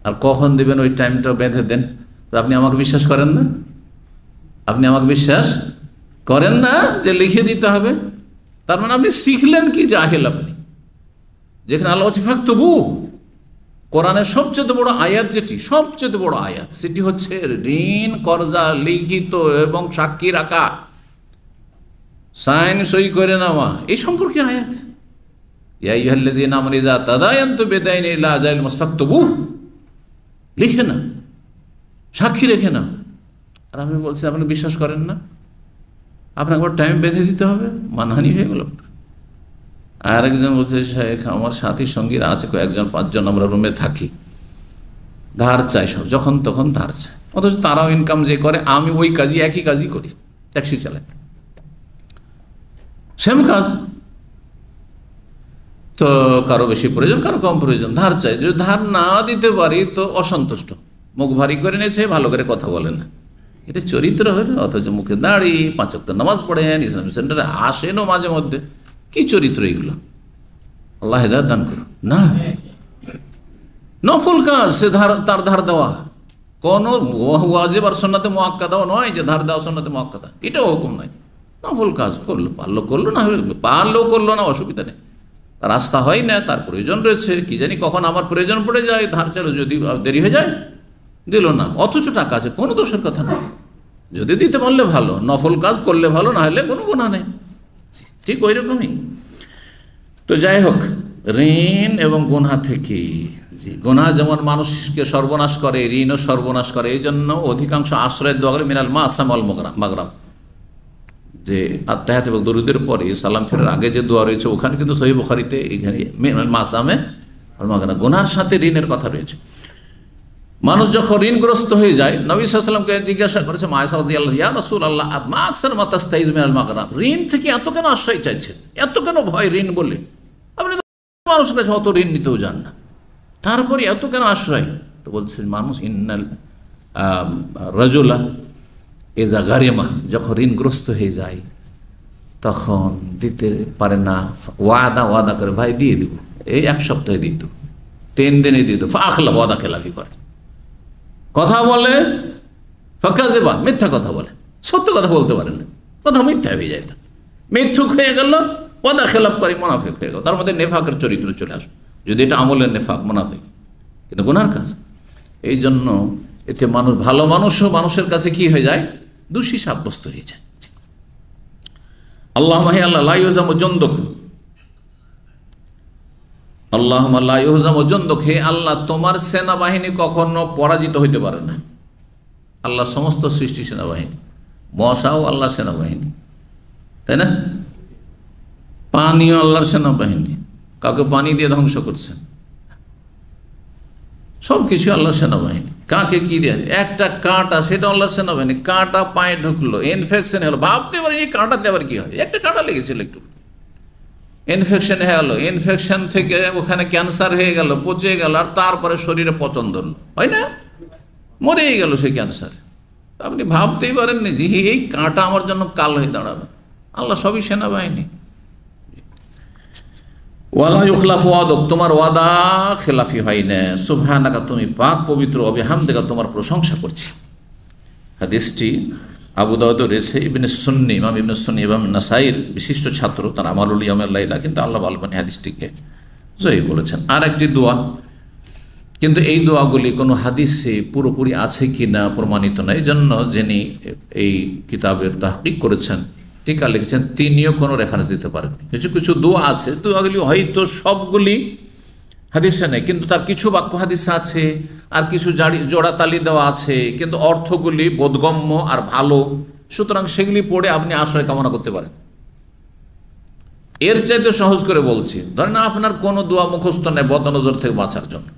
আর কখন দেবেন ওই টাইমটা বেঁধে দেন। তো আপনি আমাকে বিশ্বাস করেন না? আপনি আমাকে বিশ্বাস করেন না যে লিখে দিতে হবে? তার মানে আপনি শিখলেন কি জাহেল আপনি? যেখানে আল্লাহ ফাকতুবু, কোরআনের সবচেয়ে বড় আয়াত, যেটি সবচেয়ে বড় আয়াত, সেটি হচ্ছে ঋণ কর্জা লিখিত এবং সাক্ষী রাখা, সাইন সই করে নেওয়া, এই সম্পর্কে আয়াত। ইয়া আইয়ুহাল্লাযীনা আমানু ইযা তাদায়ানতুম বিদাইনিন ইলা আজালিন মুসাফাক্তুবু, লিখে না, সাক্ষী রেখে না। আর আমি বলছি আপনি বিশ্বাস করেন না, আপনাকে টাইম বেঁধে দিতে হবে, মানহানি হয়ে গেল। আর একজন বলছে শেখ, আমার সাথী সঙ্গীরা আছে কয়েকজন, 5 জন আমরা রুমে থাকি, ধার চাই সব, যখন তখন ধার চাই, অথচ তারাও ইনকাম যে করে, আমি ওই কাজই, একই কাজই করি, ট্যাক্সি চালাই, সেম কাজ। তো কারো বেশি প্রয়োজন, কারো কম প্রয়োজন, ধার চাই। যদি ধার না দিতে পারি তো অসন্তুষ্ট, মুখ ভারী করে নিয়েছে, ভালো করে কথা বলে না, এটা চরিত্র হলো। অথচ মুখে দাঁড়ি, 5 ওয়াক্ত নামাজ পড়েন, ইসলামিক সেন্টারে আসেনও মাঝে মধ্যে, কি চরিত্র এগুলো? আল্লাহ হেদায়েত দান করুন। না, নফল কাজ, সে তার ধার দেওয়া কোনো ওয়াজিব আর সুন্নাতে মুআক্কাদাও নয় যে ধার দেওয়া সুন্নাতে মুআক্কাদা, এটাও হুকুম নয়। নফল কাজ করলো, পারলো করলো, না পারলেও করলো না, অসুবিধা নেই। রাস্তা হয় না, তার প্রয়োজন রয়েছে, কি জানি কখন আমার প্রয়োজন পড়ে যায়, ধার চালো, যদি দেরি হয়ে যায় দিল না, অথচ টাকা আছে, কোনো দোষের কথা না। যদি দিতে পারলে ভালো, নফল কাজ করলে ভালো, না হলে কোনো গুনাহ নেই। ঠিক ওই রকমই। তো যাই হোক, ঋণ এবং গুনাহ থেকে, গুনাহ যেমন মানুষকে সর্বনাশ করে, ঋণও সর্বনাশ করে। এই জন্য অধিকাংশ আশ্রয়ের দোয়া করে মিনাল মাসাম ওয়াল মাগরাম, যে আত্তাহিয়াত এবং দরুদের পরে সালাম ফেরার আগে যে দোয়া রয়েছে, ওখানে কিন্তু সহিহ বুখারীতে এখানে মিনাল মাসামে ওয়াল মাগরাম, গুনাহর সাথে ঋণের কথা রয়েছে। মানুষ যখন ঋণগ্রস্ত হয়ে যায়, নবী সাল্লাল্লাহু আলাইহি ওয়াসাল্লামকে জিজ্ঞাসা করেছে আয়েশা রাদিয়াল্লাহু আনহা, ইয়া রাসূলুল্লাহ, মা আকসার মা তাস্তাইযু মিনাল মাগরাম, ঋণ থেকে এত কেন আশ্রয় চাইছেন, এত কেন ভয় ঋণ বলে? আপনি তো মানুষের কাছে অত ঋণ নিতেও যান না, তারপরে এত কেন আশ্রয়? তো বলছেন মানুষ, ইন্নাল রাজুলা ইযা গারিমা, যখন ঋণগ্রস্ত হয়ে যায়, তখন দিতে পারে না, ওয়াদা করে ভাই দিয়ে দিব, এই 1 সপ্তাহে দিয়ে দেবো, 3 দিনে দিয়ে দেবো, ফাখলা ওয়াদা খেলাফি করে, কথা বলে, ফাকাযিবা মিথ্যা কথা বলে, সত্য কথা বলতে পারে না, কথা মিথ্যা হয়ে যায়, মিথ্যুক হয়ে গেল, ওয়াদা খেলাফ করে মুনাফিক হয়ে গেল। তার মধ্যে নেফাকের চরিত্র চলে আসে, যদি এটা আমলের নেফাক, মুনাফিক, কিন্তু গুনার কাজ। এই জন্য এতে মানুষ, ভালো মানুষও মানুষের কাছে কি হয়ে যায়, দোষী সাব্যস্ত হয়ে যায়। আল্লাহুম্মা হে আল্লাহ, লা ইউহজামু জুনদুক, আল্লাহুম্মা লা ইউহজামু জুনদুক, হে আল্লাহ তোমার সেনাবাহিনী কখনো পরাজিত হইতে পারে না। আল্লাহ সমস্ত সৃষ্টি সেনাবাহিনী, মশাও আল্লাহর সেনাবাহিনী, তাই না? পানিও আল্লাহর সেনাবাহিনী, কাউকে পানি দিয়ে ধ্বংস করছেন, সব কিছু আল্লাহর সেনাবাহিনী। কাকে কি দেয়, একটা কাঁটা, সেটা আল্লাহর সেনাবাহিনী, কাঁটা পায়ে ঢুকলো, ইনফেকশন হলো, ভাবতে পারি এই কাঁটাতে আবার কি হয়, একটা কাঁটা লেগেছিল, একটু ইনফেকশন হয়ে গেল, ইনফেকশন থেকে ওখানে ক্যান্সার হয়ে গেল, পচে গেল, আর তারপরে শরীরে পচন ধরলো, হয় না, মরেই গেল সেই ক্যান্সার। আপনি ভাবতেই পারেননি যে এই কাঁটা আমার জন্য কাল হয়ে দাঁড়াবে। আল্লাহ সবই সেনাবাহিনী। ওয়ালা ইউখলাফু ওয়াদুক, তোমার ওয়াদা খেলাফি হয় না। সুবহানাকা, তুমি পাক পবিত্র, বিহামদিকা, তোমার প্রশংসা করছি। হাদিসটি আবু দাউদ রয়েছে, ইবনে সুন্নি, ইমাম ইবনে সুন্নি এবং নাসাইর বিশিষ্ট ছাত্র, তার আমালুল ইয়াউমিল লাইলা, কিন্তু আল্লাহ আলবানী হাদিসটিকে জয়ী বলেছেন। আর একটি দোয়া, কিন্তু এই দোয়াগুলি কোনো হাদিসে পুরোপুরি আছে কি না প্রমাণিত নয়। এই জন্য যিনি এই কিতাবের তাহকিক করেছেন, টিকা লিখেছেন, তিনিও কোনো রেফারেন্স দিতে পারেন। কিছু কিছু দোয়া আছে, দোয়াগুলি হয়তো সবগুলি হাদিসে নেই, কিন্তু তার কিছু বাক্য হাদিসে আছে, আর কিছু জোড়াতালি দেওয়া আছে, কিন্তু অর্থগুলি বোধগম্য আর ভালো, সুতরাং সেগুলি পড়ে আপনি আশ্রয় কামনা করতে পারেন। এর চাইতে সহজ করে বলছি, ধরেন আপনার কোনো দোয়া মুখস্থ নেই বদনজর থেকে বাঁচার জন্য,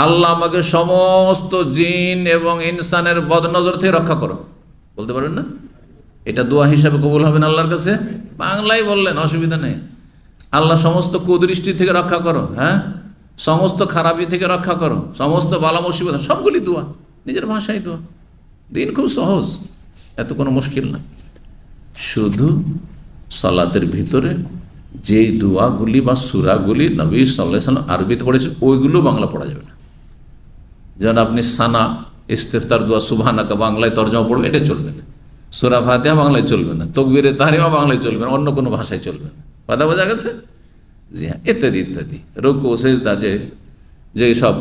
আল্লাহ আমাকে সমস্ত জিন এবং ইনসানের বদনজর থেকে রক্ষা করো, বলতে পারবেন না? এটা দোয়া হিসাবে কবুল হবে না আল্লাহর কাছে? বাংলায় বললেন, অসুবিধা নেই। আল্লাহ সমস্ত কুদৃষ্টি থেকে রক্ষা করো, হ্যাঁ, সমস্ত খারাপি থেকে রক্ষা করো, সমস্ত বালা মুসিবত, সবগুলি দোয়া, নিজের ভাষায় দোয়া। দিন খুব সহজ, এত কোনো মুশকিল না। শুধু সালাতের ভিতরে যেই দোয়াগুলি বা সূরাগুলি নবী সাল্লাল্লাহু আলাইহি ওয়াসাল্লাম আরবিতে পড়েছে, ওইগুলো বাংলা পড়া যাবে না। যেমন আপনি সানা, ইস্তেফতার দোয়া সুবহানাকা বাংলায় তরজমা পড়বেন, এটা চলবে না। সূরা ফাতিহা বাংলায় চলবে না, তাকবীরে তাহরিমা বাংলায় চলবে না, অন্য কোনো ভাষায় চলবে না। কথা বোঝা গেছে? জি হ্যাঁ, ইত্যাদি ইত্যাদি, রুকু সিজদা, যে সব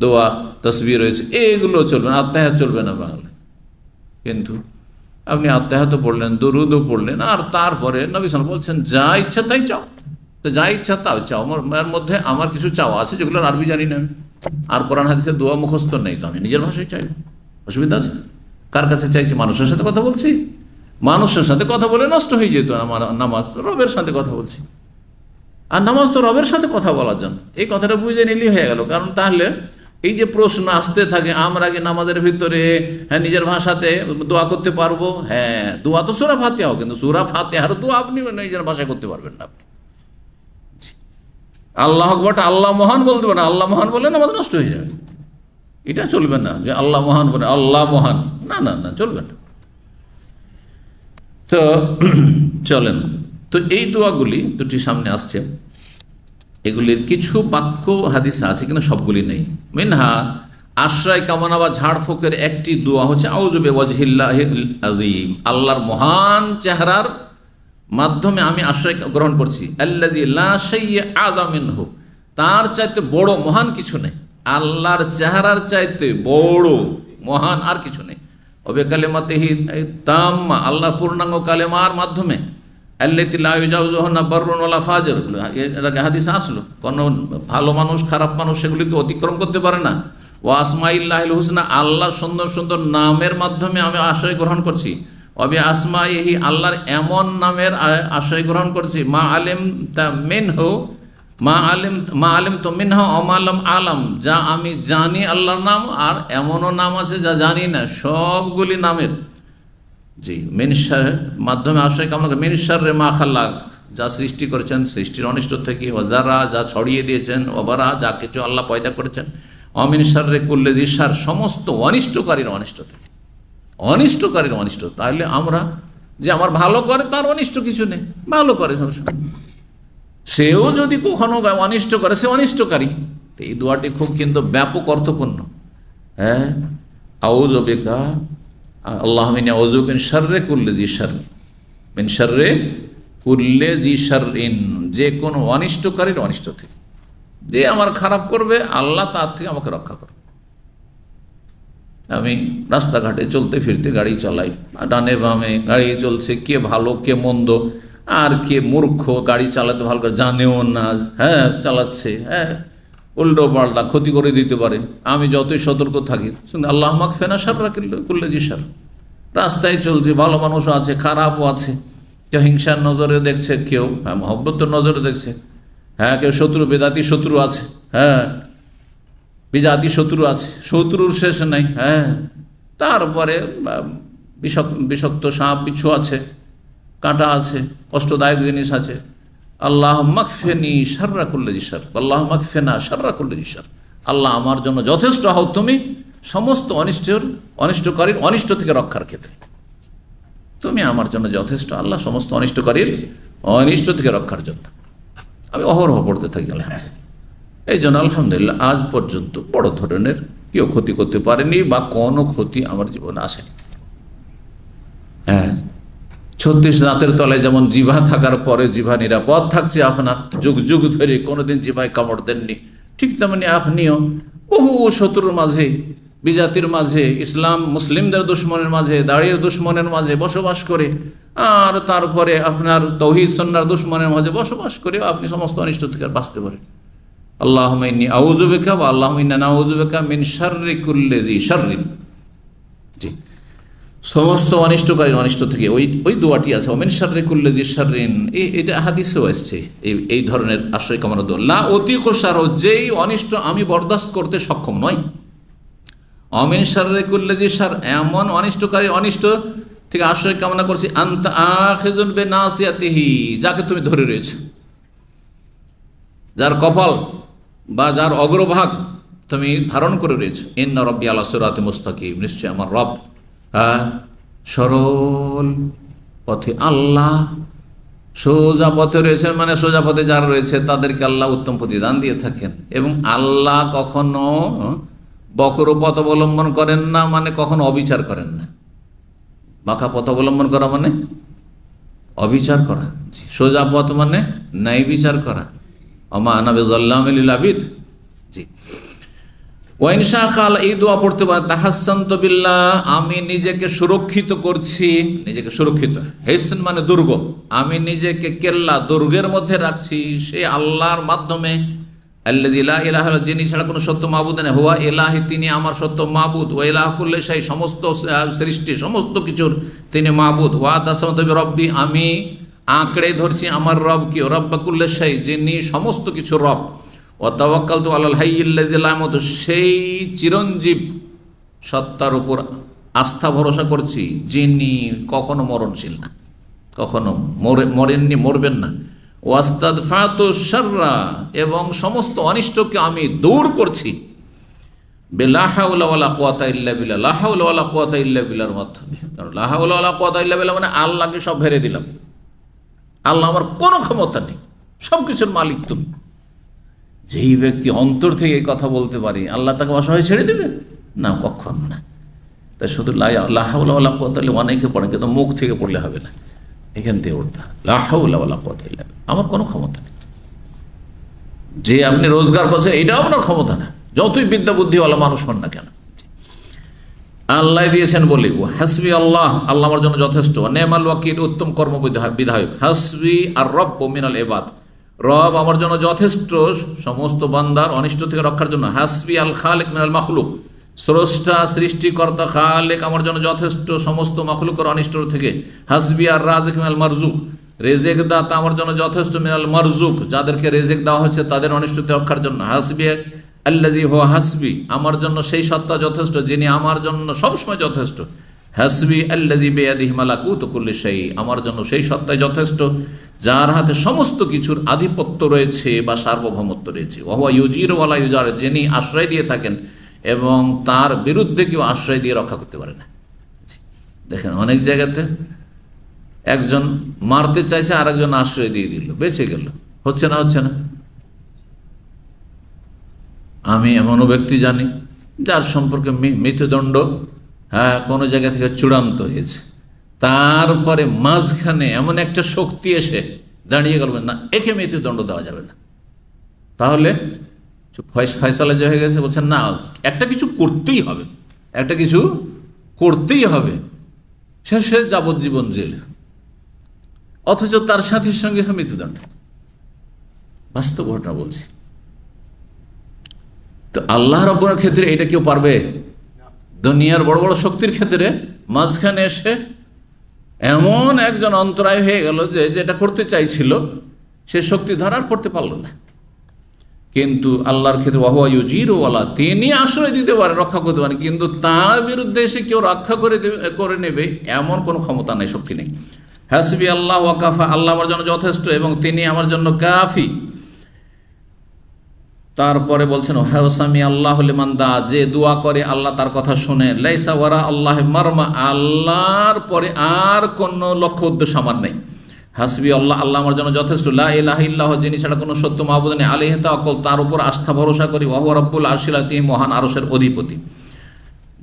দোয়া তাসবিহ রয়েছে, এগুলো চলবে না। আত্তাহিয়াত চলবে না বাংলায়। কিন্তু আপনি আত্তাহিয়াতও পড়লেন, দুরুদও পড়লেন, আর তারপরে নবী সাল্লাল্লাহু আলাইহি ওয়াসাল্লাম বলছেন যা ইচ্ছা তাই চাও, তো যা ইচ্ছা তাও চাও। আমার মধ্যে আমার কিছু চাওয়া আছে যেগুলো আরবি জানি না, আর কোরআন হাদিসের দোয়া মুখস্থ নেই, তো আমি নিজের ভাষায় চাইব, অসুবিধা আছে? কার কাছে চাইছি? মানুষের সাথে কথা বলছি, মানুষের সাথে কথা বলে নষ্ট হয়ে যেত আমার নামাজ। রবের সাথে কথা বলছি, আর নামাজ তো রবের সাথে কথা বলার জন্য, এই কথাটা বুঝে নিলেই হয়ে গেল। কারণ তাহলে এই যে প্রশ্ন আসতে থাকে, আমরা কি নামাজের ভিতরে নিজের ভাষাতে দোয়া করতে পারবো? হ্যাঁ, দোয়া তো সূরা ফাতিহাও, কিন্তু সূরা ফাতিহার দোয়া আপনি নিজের ভাষায় করতে পারবেন না। আপনি আল্লাহ আকবারটা আল্লাহ মহান বলতে পারেন, আল্লাহ মহান বলে নামাজ নষ্ট হয়ে যাবে। এটা চলবে না যে আল্লাহ মহান বলে আল্লাহ মহান, না না না, চলবে না। তো চলেন, তো এই দোয়াগুলি দুটি সামনে আসছে, এগুলির কিছু বাক্য হাদিসে আছে, কিন্তু সবগুলি নেই। মিনহা, আশ্রয় কামনা বা ঝাড়ফুঁকের একটি দোয়া হচ্ছে আউযু বিওয়াজহিল্লাহিল আযীম, আল্লাহর মহান চেহারার মাধ্যমে আমি আশ্রয় গ্রহণ করছি। আল্লাযী লা শাইয়্যা আযম মিনহু, তার চাইতে বড় মহান কিছু নেই, আল্লাহর চেহারার চাইতে বড় মহান আর কিছু নেই। ওবে কালিমাতিহি তাম্মা, আল্লাহর পূর্ণাঙ্গ কালেমার মাধ্যমে, আল্লাতী লা ইউজাউযুহা বাররুন ওয়ালা ফাজির, এর আগে হাদিসে আসলো, কোনো ভালো মানুষ খারাপ মানুষ সেগুলিকে অতিক্রম করতে পারে না। ওয়া আসমাইল্লাহিল হুসনা, আল্লাহর সুন্দর সুন্দর নামের মাধ্যমে আমি আশ্রয় গ্রহণ করছি। অবি আসমাইহি, আল্লাহর এমন নামের আশ্রয় গ্রহণ করছি। মা আলিম তা মিনহু, মা আলিম তো মিনহা অমালম আলম, যা আমি জানি আল্লাহর নাম, আর এমনও নাম আছে যা জানি না, সবগুলি নামের জি মিনশার মাধ্যমে আশ্রয় কামনা করে। মিনশাররে মা খালাক, যা সৃষ্টি করেছেন সৃষ্টির অনিষ্ট থেকে, ওয়াজারা, যা ছড়িয়ে দিয়েছেন, ওবারা, যা কিছু আল্লাহ পয়দা করেছেন, অমিনশাররে কুল্লে জিসার, সমস্ত অনিষ্টকারীর অনিষ্ট থেকে, অনিষ্টকারীর অনিষ্ট। তাহলে আমরা যে আমার ভালো করে তার অনিষ্ট কিছু নেই, ভালো করে সবসময়। সেও যদি কখনো অনিষ্ট করে, সে অনিষ্টকারী। এই দোয়াটি খুব কিন্তু ব্যাপক অর্থপূর্ণ। হ্যাঁ, আউযু বিকা আল্লাহুম্মা ইন্নী আউযু বিকা মিন শাররি কুল্লি যি শারর, মিন শাররি কুল্লি যি শাররিন, যে কোনো অনিষ্টকারীর অনিষ্ট থেকে। যে আমার খারাপ করবে, আল্লাহ তার থেকে আমাকে রক্ষা করবে। আমি রাস্তাঘাটে চলতে ফিরতে গাড়ি চালাই, ডানে বামে গাড়ি চলছে, কে ভালো কে মন্দ, আর কে মূর্খ, গাড়ি চালাতে ভালো করে জানেও না, হ্যাঁ চালাচ্ছে, হ্যাঁ উল্টো পাল্টা ক্ষতি করে দিতে পারে। আমি যতই সতর্ক থাকি, শুনে আল্লাহ মাগফিনা শাররা কুল্লি যি শারর। রাস্তায় চলছে, ভালো মানুষও আছে, খারাপও আছে, কেউ হিংসার নজরে দেখছে, কেউ মহব্বতের নজরে দেখছে, হ্যাঁ কেউ শত্রু বেদাতি শত্রু আছে, হ্যাঁ বিজাতি শত্রু আছে, শত্রুর শেষ নাই। হ্যাঁ, তারপরে বিষাক্ত সাপ বিচ্ছু আছে, কাঁটা আছে, কষ্টদায়ক জিনিস আছে। আল্লাহ মাগফিনি শাররা কুল্লি যি শারর, আল্লাহ মাগফিনা শাররা কুল্লি যি শারর। আল্লাহ আমার জন্য যথেষ্ট হও তুমি সমস্ত অনিষ্টকারীর অনিষ্ট থেকে রক্ষার ক্ষেত্রে। তুমি আমার জন্য যথেষ্ট আল্লাহ সমস্ত অনিষ্টকারীর অনিষ্ট থেকে রক্ষার জন্য। আমি অহরহ পড়তে থাকি আলহামদুলিল্লাহ। এই জন্য আলহামদুলিল্লাহ আজ পর্যন্ত বড় ধরনের কেউ ক্ষতি করতে পারেনি বা কোনো ক্ষতি আমার জীবনে আসেনি। হ্যাঁ, 36 রাতের তলায় যেমন জিভা থাকার পরে জিভা নিরাপদ থাকছে আপনার, যুগ যুগ ধরে কোনোদিন জিভায় কামড় দেননি, ঠিক তেমনি আপনিও বহু শত্রুর মাঝে, বিজাতির মাঝে, ইসলাম মুসলিমদের দুশ্মনের মাঝে, দাঁড়িয়ে দুশ্মনের মাঝে বসবাস করে, আর তারপরে আপনার তৌহিদ সুন্নাহর দুশ্মনের মাঝে বসবাস করে আপনি সমস্ত অনিষ্ট থেকে বাঁচতে পারেন। আল্লাহুম্মা ইন্নী আউযু বিকা ওয়া আল্লাহুম্মা ইন্না নাউযু বিকা মিন শাররি কুল্লি যি শাররিন। জি, সমস্ত অনিষ্টকারীর অনিষ্ট থেকে ওই দোয়াটি আছে, মিন শাররি কুল্লি যি শাররিন। এটা হাদিসেও এসেছে এই ধরনের আশ্রয় কামনা দোয়া। লা অতিক শার, যেই অনিষ্ট আমি বরদাস্ত করতে সক্ষম নই। অমিন শাররি কুল্লি যি শার, এমন অনিষ্টকারীর অনিষ্ট থেকে আশ্রয় কামনা করছি। আনতা আখিযুন বিনাসিয়াতিহি, যাকে তুমি ধরে রয়েছে, যার কপাল বা যার অগ্রভাগ তুমি ধারণ করে রয়েছে। ইন্না রাব্বি আলা সিরাতিন মুস্তাকিম, নিশ্চয় আমার রব সরল পথে। আল্লাহ সোজা পথে রয়েছেন, মানে সোজা পথে যারা রয়েছে তাদেরকে আল্লাহ উত্তম প্রতিদান দিয়ে থাকেন। এবং আল্লাহ কখনো বক্র পথ অবলম্বন করেন না, মানে কখনো অবিচার করেন না। বাঁকা পথ অবলম্বন করা মানে অবিচার করা, সোজা পথ মানে ন্যায় বিচার করা। আমা আনা বিযাল্লামিল লিল আবিদ। জি, ওয়া ইনশা কাল, এই দোয়া পড়তে পারে, তাহাসসানতু বিল্লাহ, আমি নিজেকে সুরক্ষিত করছি, নিজেকে সুরক্ষিত, হিসন মানে দুর্গ, আমি নিজেকে কেল্লা দুর্গের মধ্যে রাখছি সেই আল্লাহর মাধ্যমে। আল্লাযী লা ইলাহা ইল্লা, যিনি ছাড়া কোনো সত্য মাবুদ নেই, হুয়া ইলাহি, তিনি আমার সত্য মাবুদ, ওয়া ইলাহু কুল্লি শাই, সমস্ত সৃষ্টি সমস্ত কিছুর তিনি মাবুদ। ওয়া তাসামতু বিরব্বি, আমি আঁকড়ে ধরছি আমার রব কি, রব্বা কুল্লি শাই, যিনি সমস্ত কিছু রব। ওয়া তাওয়াক্কালতু আলাল হাইয়্যিল্লাযী লা ইয়ামুতু, সেই চিরঞ্জীব সত্তার উপর আস্থা ভরসা করছি যিনি কখনো মরণশীল না, কখনো মরেননি, মরবেন না। ওয়াস্তাদফাতু শাররা, এবং সমস্ত অনিষ্টকে আমি দূর করছি বিলা হাওলা ওয়ালা কুওয়াতা ইল্লা বিল্লাহ, লা হাওলা ওয়ালা কুওয়াতা ইল্লা বিল্লাহর মাধ্যমে। কারণ লা হাওলা ওয়ালা কুওয়াতা ইল্লা বিল্লাহ মানে আল্লাহকে সব হেরে দিলাম, আল্লাহ আমার কোনো ক্ষমতা নেই, সব কিছুর মালিক তুমি। যেই ব্যক্তি অন্তর থেকে এই কথা বলতে পারে, আল্লাহ তাকে অসহায় ছেড়ে দেবে না, কখন না। তাই শুধু লা হাওলা ওয়ালা কুওয়াতা ইল্লা, অনেকে পড়ে কিন্তু মুখ থেকে পড়লে হবে না, এখান থেকে উঠতে লা হাওলা ওয়ালা কুওয়াতা ইল্লা বিল্লাহ, আমার কোনো ক্ষমতা নেই। যে আপনি রোজগার করছেন এটাও আপনার ক্ষমতা না, যতই বিদ্যা বুদ্ধিওয়ালা মানুষ হন না কেন, আল্লাহ দিয়েছেন বলে। ও হাসবি আল্লাহ, আল্লাহ আমার জন্য যথেষ্ট। নেমাল ওয়াকিল, উত্তম কর্মবিধায়ক। হাসবি আর রব মিনাল ইবাদ, রব আমার জন্য যথেষ্ট সমস্ত বান্দার অনিষ্ট থেকে রক্ষার জন্য। হাসবি আল খালিক মিনাল মাখলুক, স্রষ্টা সৃষ্টিকর্তা খালেক আমার জন্য যথেষ্ট সমস্ত মাখলুকের অনিষ্ট থেকে। হাসবি আর রাজিক মিনাল মারজুক, রেজেক দাতা আমার জন্য যথেষ্ট মিনাল মারজুক, যাদেরকে রেজেক দেওয়া হচ্ছে তাদের অনিষ্ট থেকে রক্ষার জন্য। হাসবি আল্লাযী হুয়া হাসবি, আমার জন্য সেই সত্তা যথেষ্ট যিনি আমার জন্য সবসময় যথেষ্ট। হাসবি আল্লাযী বিয়াদিহি মালাকুতু কুল্লি শাই, আমার জন্য সেই সত্তাই যথেষ্ট যার হাতে সমস্ত কিছুর আধিপত্য রয়েছে বা সার্বভৌমত্ব রয়েছে। ওয়া হুয়া ইউজিরু ওয়া লা ইউজার, যিনি আশ্রয় দিয়ে থাকেন এবং তার বিরুদ্ধে কেউ আশ্রয় দিয়ে রক্ষা করতে পারে না। দেখেন অনেক জায়গাতে একজন মারতে চাইছে, আর একজন আশ্রয় দিয়ে দিল, বেঁচে গেল। হচ্ছে না? হচ্ছে না? আমি এমনও ব্যক্তি জানি যার সম্পর্কে মৃত্যুদণ্ড কোনো জায়গা থেকে চূড়ান্ত হয়েছে, তারপরে মাঝখানে এমন একটা শক্তি এসে দাঁড়িয়ে গেল, না একে মৃত্যুদণ্ড দেওয়া যাবে না। তাহলে ফয়সালা যে হয়ে গেছে, বলছেন না একটা কিছু করতেই হবে, একটা কিছু করতেই হবে, শেষে যাবজ্জীবন জেল, অথচ তার সাথীর সঙ্গে মৃত্যুদণ্ড। বাস্তব ঘটনা বলছি। তো আল্লাহ রাব্বুল ক্ষেত্রে এটা কেউ পারবে? দুনিয়ার বড় বড় শক্তির ক্ষেত্রে মাঝখানে এসে এমন একজন অন্তরায় হয়ে গেল যে যেটা করতে চাইছিল সে শক্তি ধারার করতে পারল না। কিন্তু আল্লাহর ক্ষেত্রে ওয়াহুয়া ইউজিরু ওয়ালা, তিনি আশ্রয় দিতে পারে, রক্ষা করতে পারেন, কিন্তু তার বিরুদ্ধে এসে কেউ রক্ষা করে নেবে এমন কোনো ক্ষমতা নেই, শক্তি নেই। হাসবি আল্লাহ ওয়া কাফা, আল্লাহ আমার জন্য যথেষ্ট এবং তিনি আমার জন্য কাফি। তারপরে বলছেন হাসামি আল্লাহ লিমান দা, যে দোয়া করে আল্লাহ তার কথা শুনে, লাইসা ওয়ারা আল্লাহ মারমা, আল্লাহর পরে আর কোনো লক্ষ্য উদ্দেশ্য আমার নেই। হাসবি আল্লাহ, আল্লাহ আমার জন্য যথেষ্ট, লা ইলাহা ইল্লাহ, যিনি ছাড়া কোনো সত্য মাবুদ নেই, আলাইহি তাওয়াক্কুল, তার উপর আস্থা ভরসা করি, ওয়া হুয়া রাব্বুল আরশিল আযীম, মহান আরশের অধিপতি।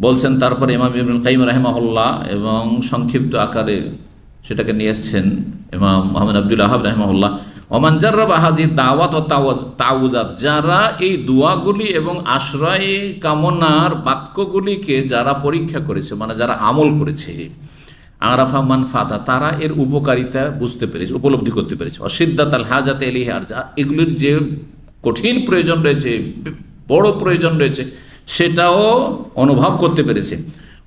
বলছেন তারপরে ইমাম ইবনুল কাইয়িম রাহিমাহুল্লাহ, এবং সংক্ষিপ্ত আকারে সেটাকে নিয়ে এসেছেন ইমাম মুহাম্মদ আব্দুল ওয়াহাব রাহিমাহুল্লাহ, ওমান জাররাবা হাযিহি দাওয়াত ও তাওয়াজ্জাত, যারা এই দোয়াগুলি এবং আশ্রয় কামনার বাক্যগুলিকে যারা পরীক্ষা করেছে, মানে যারা আমল করেছে, আরাফা মান ফাতা, তারা এর উপকারিতা বুঝতে পেরেছে, উপলব্ধি করতে পেরেছে, অসিদ্দাত আল হাজাতে এলিহি, আর যা এগুলির যে কঠিন প্রয়োজন রয়েছে, বড় প্রয়োজন রয়েছে, সেটাও অনুভব করতে পেরেছে।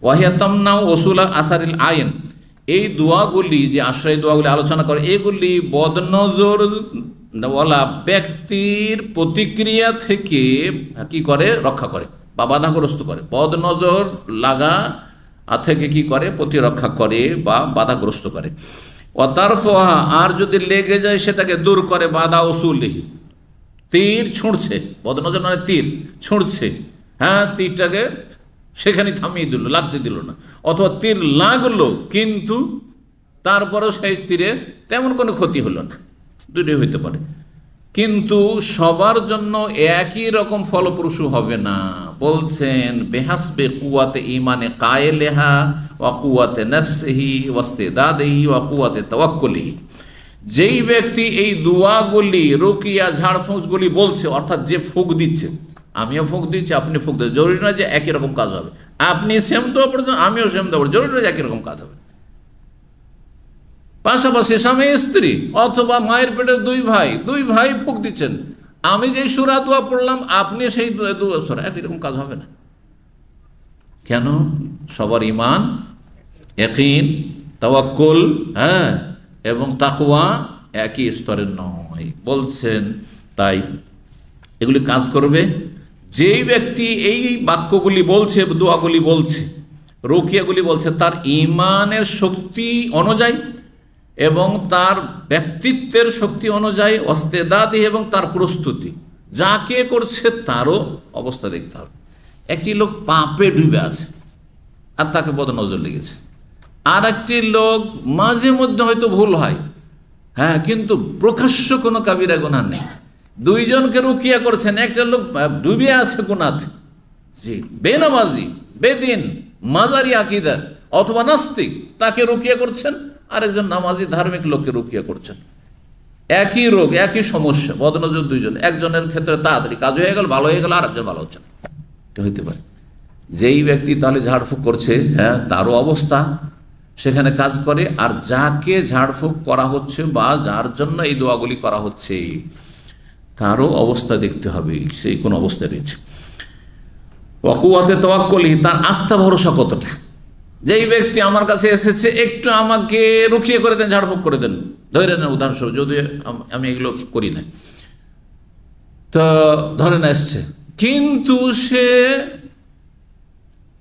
ওয়াহিয়াতামনা ওসুলা আসারিল আইন, এই দোয়াগুলি, যে আশ্রয় দোয়াগুলি আলোচনা করে, এগুলি বদনজর ওয়ালা ব্যক্তির প্রতিক্রিয়া থেকে কি করে? রক্ষা করে বা বাধাগ্রস্ত করে। বদনজর লাগা থেকে কি করে? প্রতিরক্ষা করে বা বাধাগ্রস্ত করে। অতারফোহা, আর যদি লেগে যায় সেটাকে দূর করে। বাধা ওসুলিহি, তীর ছুঁড়ছে, বদনজর মানে তীর ছুঁড়ছে, তীরটাকে সেখানে থামিয়ে দিল, লাগতে দিল না, অথবা তীর লাগলো কিন্তু তারপরেও সেই তীরে তেমন কোনো ক্ষতি হলো না, দুটোই হইতে পারে। কিন্তু সবার জন্য একই রকম ফলপ্রসূ হবে না। বলছেন বেহাসবে কুয়াতে ইমানে কায়েলেহা ওয়া কুয়াতে নফসিহি ওয়াস্তিদাদিহি ওয়া কুয়াতে তাওয়াক্কুলিহি, যেই ব্যক্তি এই দুয়াগুলি, রুকিয়া, ঝাড়ফুঁকগুলি বলছে, অর্থাৎ যে ফুঁক দিচ্ছে, আমিও ফুঁক দিচ্ছি, আপনি ফুঁক দিচ্ছেন, জরুরি নয় যে একই রকম কাজ হবে। আপনি সেম দোয়া পড়েছেন, আমিও সেম দোয়া পড়ছি, জরুরি নয় যে একই রকম কাজ হবে। পাশাপাশি স্বামী স্ত্রী অথবা মায়ের পেটের দুই ভাই ফুঁক দিচ্ছেন, আমি যে সূরা দোয়া পড়লাম, আপনি সেই দোয়া সূরা, একই রকম কাজ হবে না। কেন? সবার ঈমান, ইয়াকিন, তাওয়াক্কুল এবং তাকওয়া একই স্তরের নয়। বলছেন তাই এগুলি কাজ করবে যেই ব্যক্তি এই বাক্যগুলি বলছে, দোয়াগুলি বলছে, রুকিয়াগুলি বলছে, তার ঈমানের শক্তি অনুযায়ী এবং তার ব্যক্তিত্বের শক্তি অনুযায়ী, ওয়াস্তেদাদি, এবং তার প্রস্তুতি, যাকে করছে তারও অবস্থা দেখতে হবে। একটি লোক পাপে ডুবে আছে আর তাকে বদনজর লেগেছে, আর একটি লোক মাঝে মধ্যে হয়তো ভুল হয়, কিন্তু প্রকাশ্য কোনো কাবিরা গুনাহ নেই। দুইজনকে রুকিয়া করছেন, একজন লোক ডুবে আছে গুনাতে, জি, বেনামাজি, বেদিন, মাজারি আকীদার অথবা নাস্তিক, তাকে রুকিয়া করছেন, আরেকজন নামাজি ধার্মিক লোককে রুকিয়া করছেন। একই রোগ, একই সমস্যা, বদনজর দুইজন, একজনের ক্ষেত্রে তাড়াতাড়ি কাজ হয়ে গেল, ভালো হয়ে গেল, আরেকজন ভালো হচ্ছে না, এটা হইতে পারে। যেই ব্যক্তি তাহলে ঝাড়ফুঁক করছে, তারও অবস্থা সেখানে কাজ করে, আর যাকে ঝাড়ফুঁক করা হচ্ছে বা যার জন্য এই দোয়াগুলি করা হচ্ছে তারও অবস্থা দেখতে হবে, সেই কোন অবস্থায় রয়েছে। ওয়াকুয়াতে তাওয়াক্কুলি, তার আস্থা ভরসা কতটা। যেই ব্যক্তি আমার কাছে এসেছে, একটু আমাকে রুখিয়ে করে দেন, ঝাড়ফুঁক করে দেন, ধরে নেন, উদাহরণস্বরূপ, যদি আমি এগুলো করি না, তো ধরে না এসছে, কিন্তু সে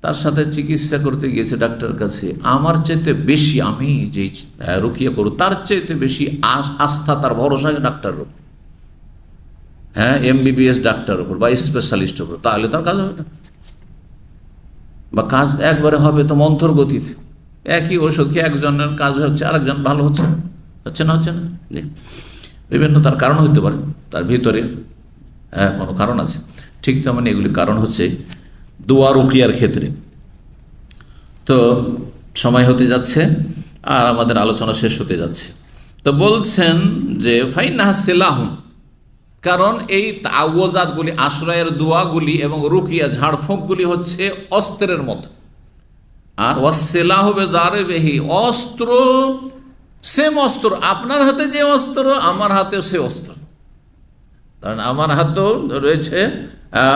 তার সাথে চিকিৎসা করতে গিয়েছে ডাক্তার কাছে, আমার চাইতে বেশি, আমি যে রুকিয়া করব তার চাইতে বেশি আস্থা, তার ভরসা ডাক্তারের উপর, MBBS ডাক্তারের উপর বা স্পেশালিস্টের উপর, তাহলে তার কাজ হবে না, বা কাজ একবারে হবে তো মন্থর গতিতে, একই ওষুধ খেয়ে একজনের কাজ হচ্ছে আরেকজন ভালো হচ্ছে না, হচ্ছে না জি। বিভিন্ন তার কারণ হতে পারে, তার ভিতরে কোনো কারণ আছে। ঠিক তেমন এগুলি কারণ হচ্ছে দোয়া রুকিয়ার ক্ষেত্রে। তো সময় হতে যাচ্ছে আর আমাদের আলোচনা শেষ হতে যাচ্ছে। তো বলছেন যে ফাইন্নাহা সিলাহুন, কারণ এই তাওয়াজাতগুলি, আশ্রয়ের দোয়াগুলি এবং রুকিয়া ঝাড়ফুঁকগুলি হচ্ছে অস্ত্রের মতো। আর ওয়াসিলাহু বিজারিবিহি, অস্ত্র সেম অস্ত্র, আপনার হাতে যে অস্ত্র আমার হাতেও সে অস্ত্র। কারণ আমার হাতেও রয়েছে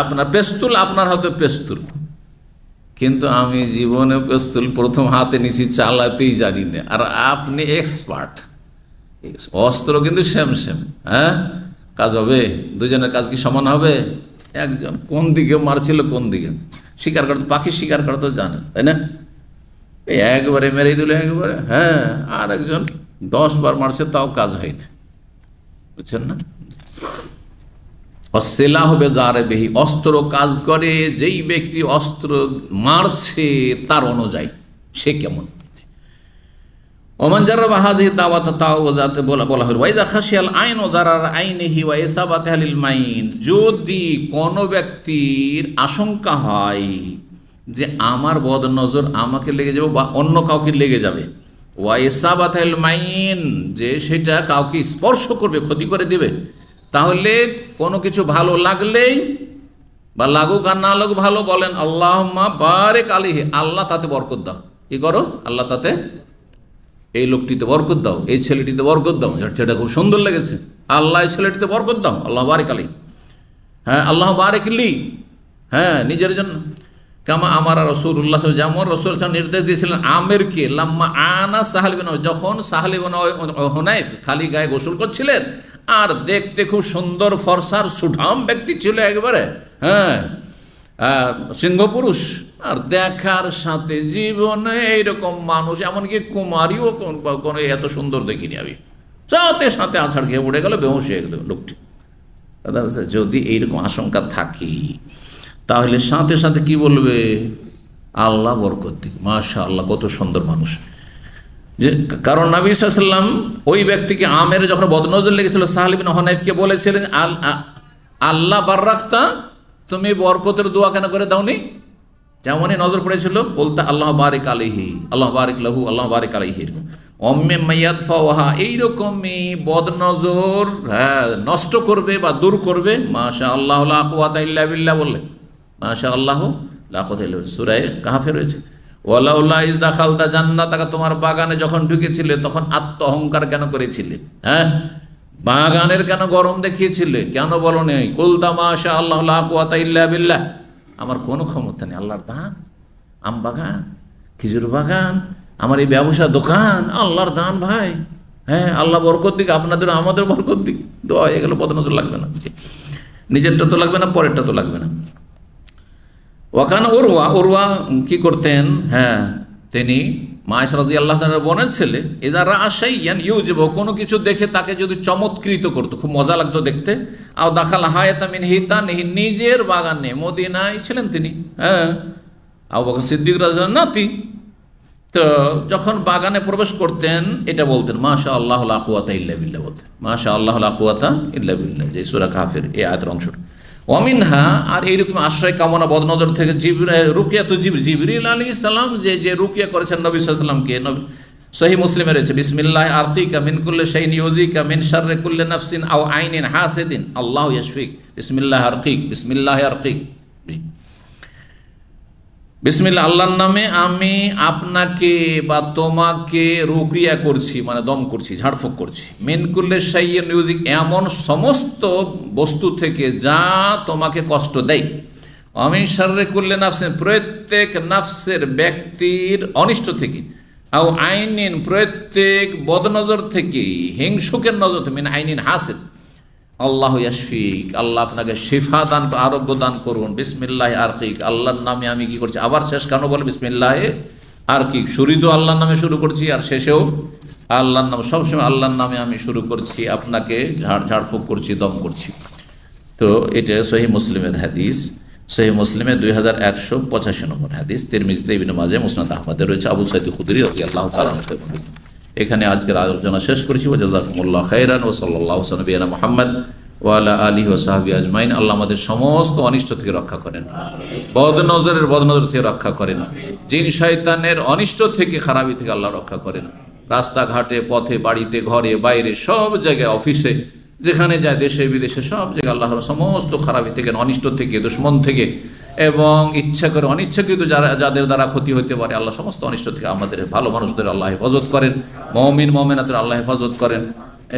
আপনার পেস্তুল, আপনার হাতে পেস্তুল, কিন্তু আমি জীবনে পেস্তুল প্রথম হাতে নিছি, চালাতেই জানি না, আর আপনি এক্সপার্ট। অস্ত্র কিন্তু সেম, হ্যাঁ, কাজ হবে? দুজনের কাজ কি সমান হবে? একজন কোন দিকে মারছিল, কোন দিকে শিকার করতো, পাখি শিকার করতো জানেন, তাই না? এই একবারে মেরে দিল একবারে, হ্যাঁ, আর একজন 10 বার মারছে, তাও কাজ হয় না, বুঝছেন না? অসিলাহু বিজারিবিহি, অস্ত্র কাজ করে যেই ব্যক্তি অস্ত্র মারছে তার অনুযায়ী সে কেমন। ওমান জাররাবা হাযিহি দাওয়াত তাওয়াজাতে বলা হলো ওয়াইদা খাশিয়াল আইন ও জারার আইনিহি ওয়া ইসাবাতি আহলিল মাইন, যদি কোনো ব্যক্তির আশঙ্কা হয় যে আমার বদনজর আমাকে লেগে যাবে বা অন্য কাউকে লেগে যাবে, ওয়া ইসাবাতি আহলিল মাইন, যে সেটা কাউকে স্পর্শ করবে, ক্ষতি করে দিবে, তাহলে কোনো কিছু ভালো লাগলেই বা লাগুক আর না লাগুক, ভালো বলেন আল্লাহুম্মা বারিক আলাইহি, আল্লাহ তাতে বরকত দাও। কি করো? আল্লাহ তাতে, এই লোকটিতে বরকত দাও, এই ছেলেটিতে বরকত দাও, সেটা খুব সুন্দর লেগেছে, আল্লাহ এই ছেলেটিতে বরকত দাও, আল্লাহ বারিক আলাইহি, হ্যাঁ, আল্লাহ বারিক লি, হ্যাঁ, নিজের জন্য। কামা আমার রাসূলুল্লাহ, যেমন রাসূল নির্দেশ দিয়েছিলেন আমেরকে, লাম্মা আনা সাহাল বিন, যখন সাহাল বিন হুনাইফ খালি গায়ে গোসল করছিলেন, আর দেখতে খুব সুন্দর ফর্সার সুঠাম ব্যক্তি ছিল একবারে, হ্যাঁ, সিংহ পুরুষ, আর দেখার সাথে জীবনে এইরকম মানুষ, এমনকি কুমারীও কোনো এত সুন্দর দেখিনি আমি, সাথে সাথে আছাড় খেয়ে পড়ে গেল, বেহুশ হয়ে গেল লোকটি। যদি এইরকম আশঙ্কা থাকে তাহলে সাথে সাথে কি বলবে? আল্লাহ বরকত দিক, মাশাআল্লাহ কত সুন্দর মানুষ। যে কারণ নবী সাল্লাল্লাহু আলাইহি ওয়াসাল্লাম ওই ব্যক্তিকে, আমের যখন বদনজর লেগেছিল, সাহাল বিন হুনাইফকে বলেছিলেন আল্লাহ বারাকতা, তুমি বরকতের দোয়া কেন করে দাওনি? যেমনই নজর পড়েছিল, বলতে আল্লাহ বারিক আলাইহি, আল্লাহ বারিক লাহু, আল্লাহ বারিক আলাইহি। অম্মে মাইয়াদফাওহা, এইরকমই বদনজর, হ্যাঁ, নষ্ট করবে বা দূর করবে। মাশাআল্লাহ লা কুওয়াতা ইল্লা বিল্লাহ বললে, মাশাআল্লাহ লা কুওয়াতা ইল্লা বিল্লাহ, সূরা কাহফে রয়েছে। ওয়ালাউলা ইজ দাখালতা জান্নাতাকা, তোমার বাগানে যখন ঢুকেছিলে তখন আত্ম অহংকার কেন করেছিলে? হ্যাঁ, বাগানের কেন গরম দেখিয়েছিলে? কেন বলো নেই কুলতা মাশাআল্লাহ লা কুওয়াতা ইল্লা বিল্লাহ, আমার কোনো ক্ষমতা নেই, আল্লাহর দান, আম বাগান, খেজুর বাগান, আমার এই ব্যবসা দোকান, আল্লাহর দান ভাই, হ্যাঁ, আল্লাহ বরকত দিক, আপনাদের আমাদের বরকত দিক, দোয়া এগুলো বদনজর লাগবে না, নিজেরটা তো লাগবে না, পরেরটা তো লাগবে না। ওয়াকানা উরওয়া কি করতেন? হ্যাঁ, তিনি মায়েশা রাদিয়াল্লাহু তাআলার বোনের ছেলে, ইযা রাআ শাইয়ান ইউজিবু, কোনো কিছু দেখে তাকে যদি চমৎকৃত করতো, খুব মজা লাগতো দেখতে, আও দাখালা হায়াতা মিন হিতানিহি, নিজের বাগানে, মদিনায় ছিলেন তিনি, হ্যাঁ, আবু বকর সিদ্দিক রাদিয়াল্লাহু আনহু নাতি, তো যখন বাগানে প্রবেশ করতেন এটা বলতেন মাশাআল্লাহ লা কুওয়াতা ইল্লা বিল্লাহ, বলতেন মাশাআল্লাহ লা কুওয়াতা ইল্লা বিল্লাহ, যে সূরা কাহফের এই আয়াতের অংশটা। ওয়ামিনহা, আর এইরকম আশ্রয় কামনা বদনজর থেকে রুকিয়া তো জিবরিল আলাইহিস সালাম যে রুকিয়া করেছেন নবী সাল্লাল্লাহু আলাইহি ওয়াসাল্লামকে, সহিহ মুসলিমে রয়েছে, বিসমিল্লাহি আরকিকা মিন কুল্লি শাইইন ইউযিকা মিন শাররি কুল্লি নাফসিন আও আইনিন হাসিদিন আল্লাহু ইয়াশফিক, বিসমিল্লাহি আরকিক, বিসমিল্লাহি আরকিক, বিসমিল্লাহ, আল্লাহর নামে আমি আপনাকে বা তোমাকে রুকিয়া করছি, মানে দম করছি, ঝাড়ফুঁক করছি, মিন কুল্লি শাইইন ইউযিক, এমন সমস্ত বস্তু থেকে যা তোমাকে কষ্ট দেয়, মিন শাররি কুল্লি নাফসিন, প্রত্যেক নাফসের ব্যক্তির অনিষ্ট থেকে, আও আইনিন, প্রত্যেক বদনজর থেকে, হিংসুকের নজর থেকে, মিন আইনিন হাসিদ, আল্লাহ ইয়াশফিক, আল্লাহ আপনাকে শিফা দান, আরোগ্য দান করুন, বিসমিল্লাহি আরকিক, আল্লাহর নামে আমি কি করছি, আবার শেষ কেন বলে বিসমিল্লাহি আরকিক, শুরু তো আল্লাহর নামে শুরু করছি আর শেষেও আল্লাহর নাম, সবসময় আল্লাহর নামে আমি শুরু করছি, আপনাকে ঝাড়ফুঁক করছি, দম করছি। তো এটা সহিহ মুসলিমের হাদিস। সহিহ মুসলিমে 2185 নম্বর হাদিস, তিরমিজিতে, ইবনে মাজাহ, মুসনাদ আহমদে রয়েছে। আবু সাঈদ খুদরি রাদিয়াল্লাহু তাআলা আনহু বর্ণিত। এখানে আজকের আলোচনা শেষ করেছি। ওয়া জাযাকুমুল্লাহু খাইরান ওয়া সাল্লাল্লাহু আলা নবিয়িনা মুহাম্মদ ওয়া আলা আলিহি ওয়া সাহবিহি আজমাইন। আল্লাহ আমাদের সমস্ত অনিষ্ট থেকে রক্ষা করেন, বদনজর থেকে রক্ষা করেন, জিন শয়তানের অনিষ্ট থেকে, খারাপি থেকে আল্লাহ রক্ষা করেন। রাস্তাঘাটে, পথে, বাড়িতে, ঘরে, বাইরে, সব জায়গায়, অফিসে, যেখানে যায়, দেশে বিদেশে, সব জায়গায় আল্লাহর সমস্ত খারাপি থেকে, অনিষ্ট থেকে, দুশমন থেকে এবং ইচ্ছা করে অনিচ্ছাকৃত যাদের দ্বারা ক্ষতি হতে পারে, আল্লাহ সমস্ত অনিষ্ট থেকে আমাদের ভালো মানুষদের আল্লাহ হেফাজত করেন, মুমিন মুমিনাতের আল্লাহ হেফাজত করেন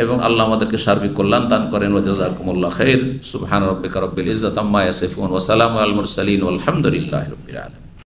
এবং আল্লাহ আমাদেরকে সার্বিক কল্যাণ দান করেন। ওয়া জাযাকুমুল্লাহু খাইর। সুবহান রাব্বিকা রাব্বিল ইজ্জাতি আম্মা ইয়াসিফুন ওয়া সালামুন আলাল মুরসালিন ওয়াল হামদুলিল্লাহি রাব্বিল আলামিন।